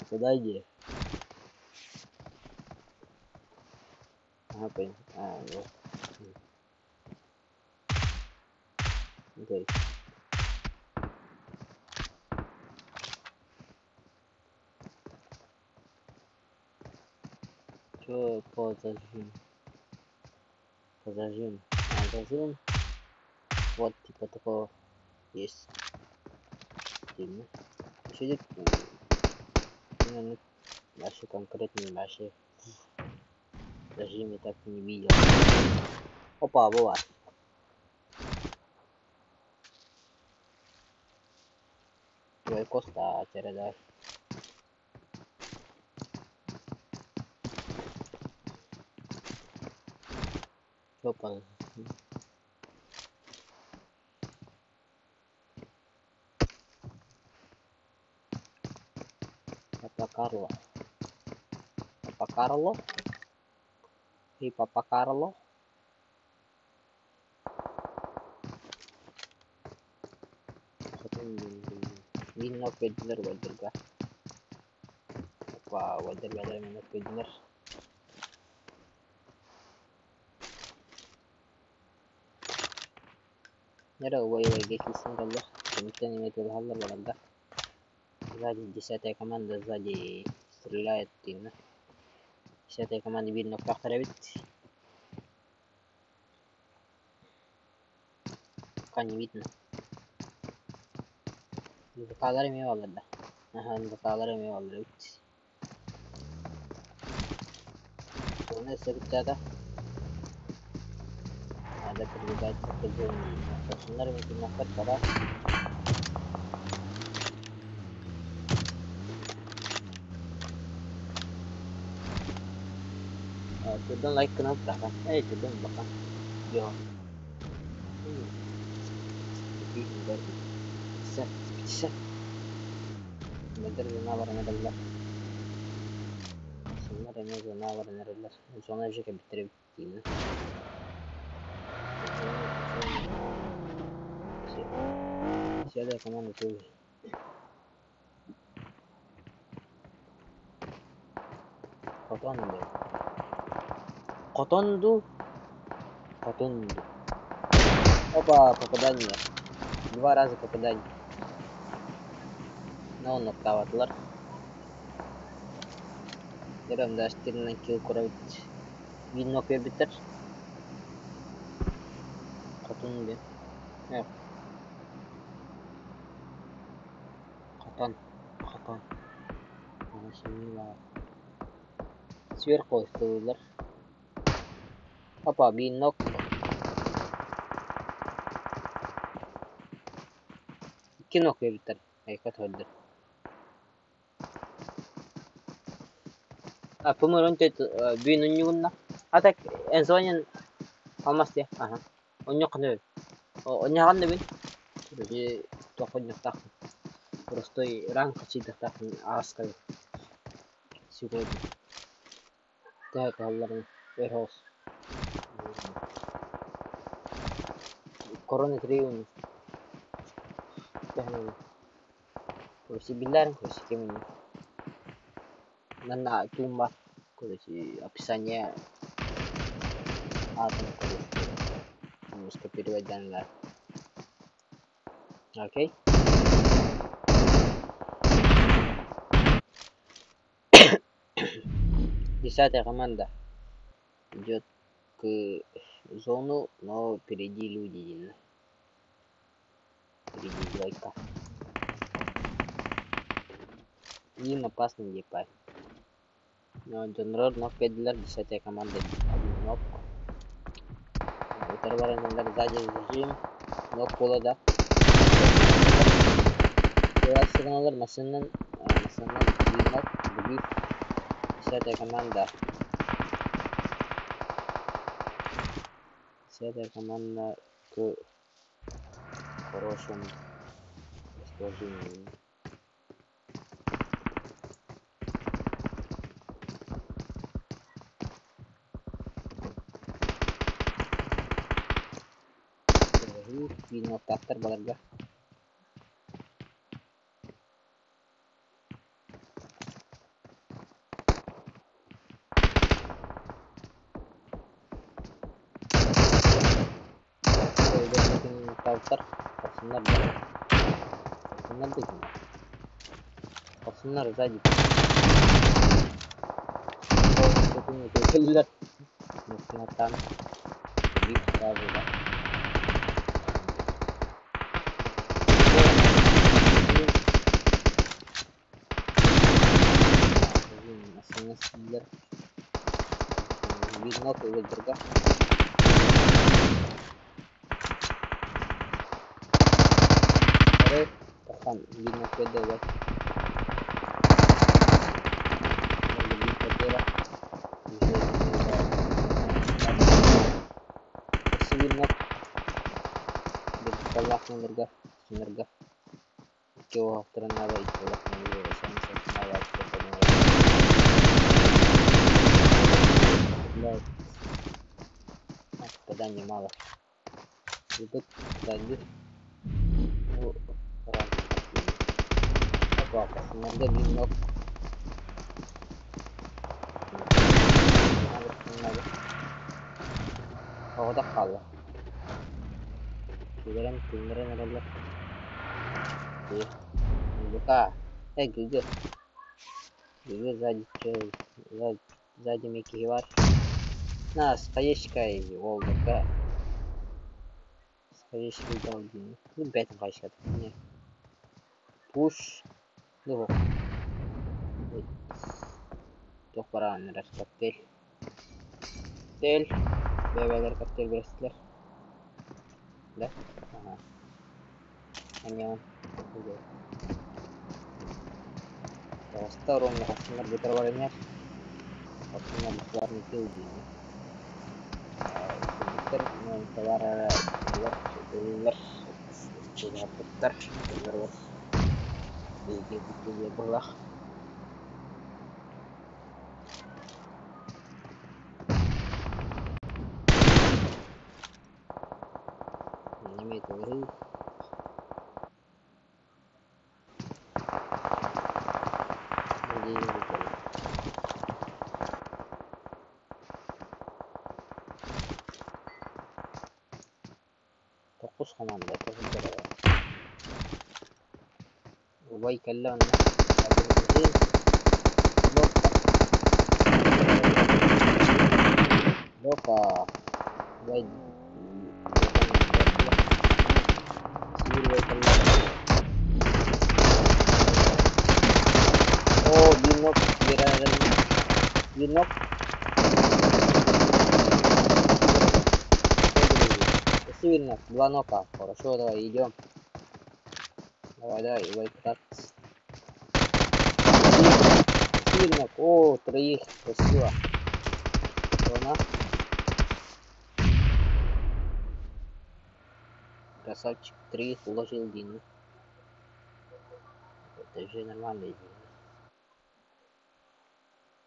S1: keda aja apa ini oke что магазин вот типа такого есть фильм еще вообще конкретно вообще зажиме так не видел опа была твой коста череда опа Papa Carlo hey Papa Carlo ini no peddler wajar ga apa wajar mana peddler Nero way гейхлисин раллах тенитен метил халлар баралда сзади 10-я команда сзади стреляет тимно 10-я команда видно прохторявит пока не видно
S4: Zakalar mı olurdu? Aha, zakalar mı olurdu? Sonra sebutada ada perbedaan pekerjaan personal mungkin dapat pada sudah like kenapa kan? Sudah bahkan yo lebih dari bisa bener warna adalah sebenarnya zona warna adalah zona aja kayak bitter siapa kemana tuh koton apa попадание 2 раза попадание но он ноктаватылар Ярам даштеринен kill көрөбүт вин нок бербиттер котун бе котон ana şimdi var сверху стойлар apa вин нок 2 нок бербиттер айкат өлдүр Pemurun itu binun nyunna. Atak ensonya almas ya. Aha. Onyok nih. Onyok kan deh. Jadi tuh onyok tak. Terus tuh orang kecil tak alas kali. Siapa itu? Teh kalau warehouse. Corona triun. Teh nih. Kursi bilar, kursi kemen. Nana tumba. Kursi описание. Атом kursi. Немножко переводя на. Окей. Десятая команда идет к зону, но впереди люди. Впереди двойка. Им опасно епать. Но Джонрод нок 5 дилер, 10-я команда 1 нок. Второй вариант сзади зажим. Нок полода. Первый сигнал машинан 1 нок. Других 10-я команда. 10-я команда к хорошему расположению. Vino starter balarga. Starter Пацанlar сзади. Lihat. Kelihatan. Bisa juga. Masih segar. Видно, кто выдерга. Tahan, видно, кто делает. Энерго. Чего тренера и чего попадание мало. Идут сзади. Ну, опасно. Энерго блинок. Havada kaldı. Tüylerim herhalde. Buka. Gıgı. Gıgı сзади Микки var. На, стоящий волга. Стоящий долгий. Ну, бетон başladı. Ne? Push. Duh. Çok para anlar kaptel. Tel. Bebeler kaptel beresler. Da. Aha. Hanya. Втором например, гиперваренер. Потом keluar itu begini. Komputer mau keluar sudah putar terus di gitu dia belah. Ini itu fokus komando terus وباي كلمنا لوكا باي oh dinok dinok сильно два нока хорошо давай идем давай давай так сильно о троих красиво зона красавчик 3 уложил Дину это же нормальный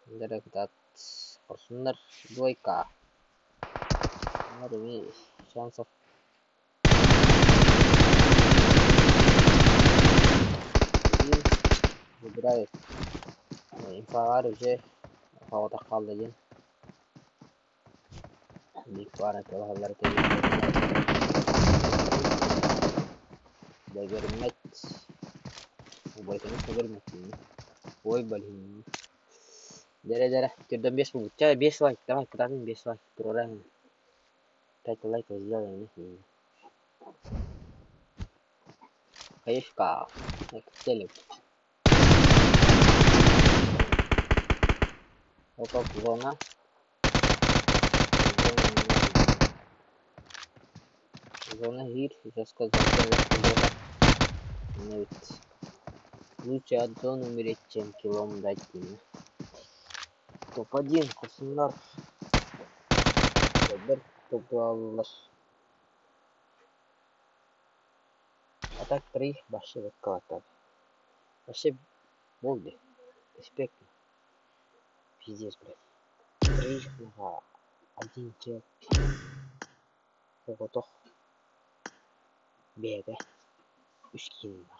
S4: директат Форсунер двойка смотри шансов выбирает инфарар уже havada kaldı yine büyük var havalar Baybermet Baybermet Baybermet Boy balhin Dere Türden 5 bu çay 5 like tamam kurang 5 like program like like сделаем ini кайфка целик Otak zona зона hit сейчас сказал нет лучше от зоны умереть чем килом дать тебе топ-1 Форсунер bir to'plar атак 3 вообще выкатывает вообще болды респект пиздец блядь 3 на 1 человек Kokotох бега 3 kill var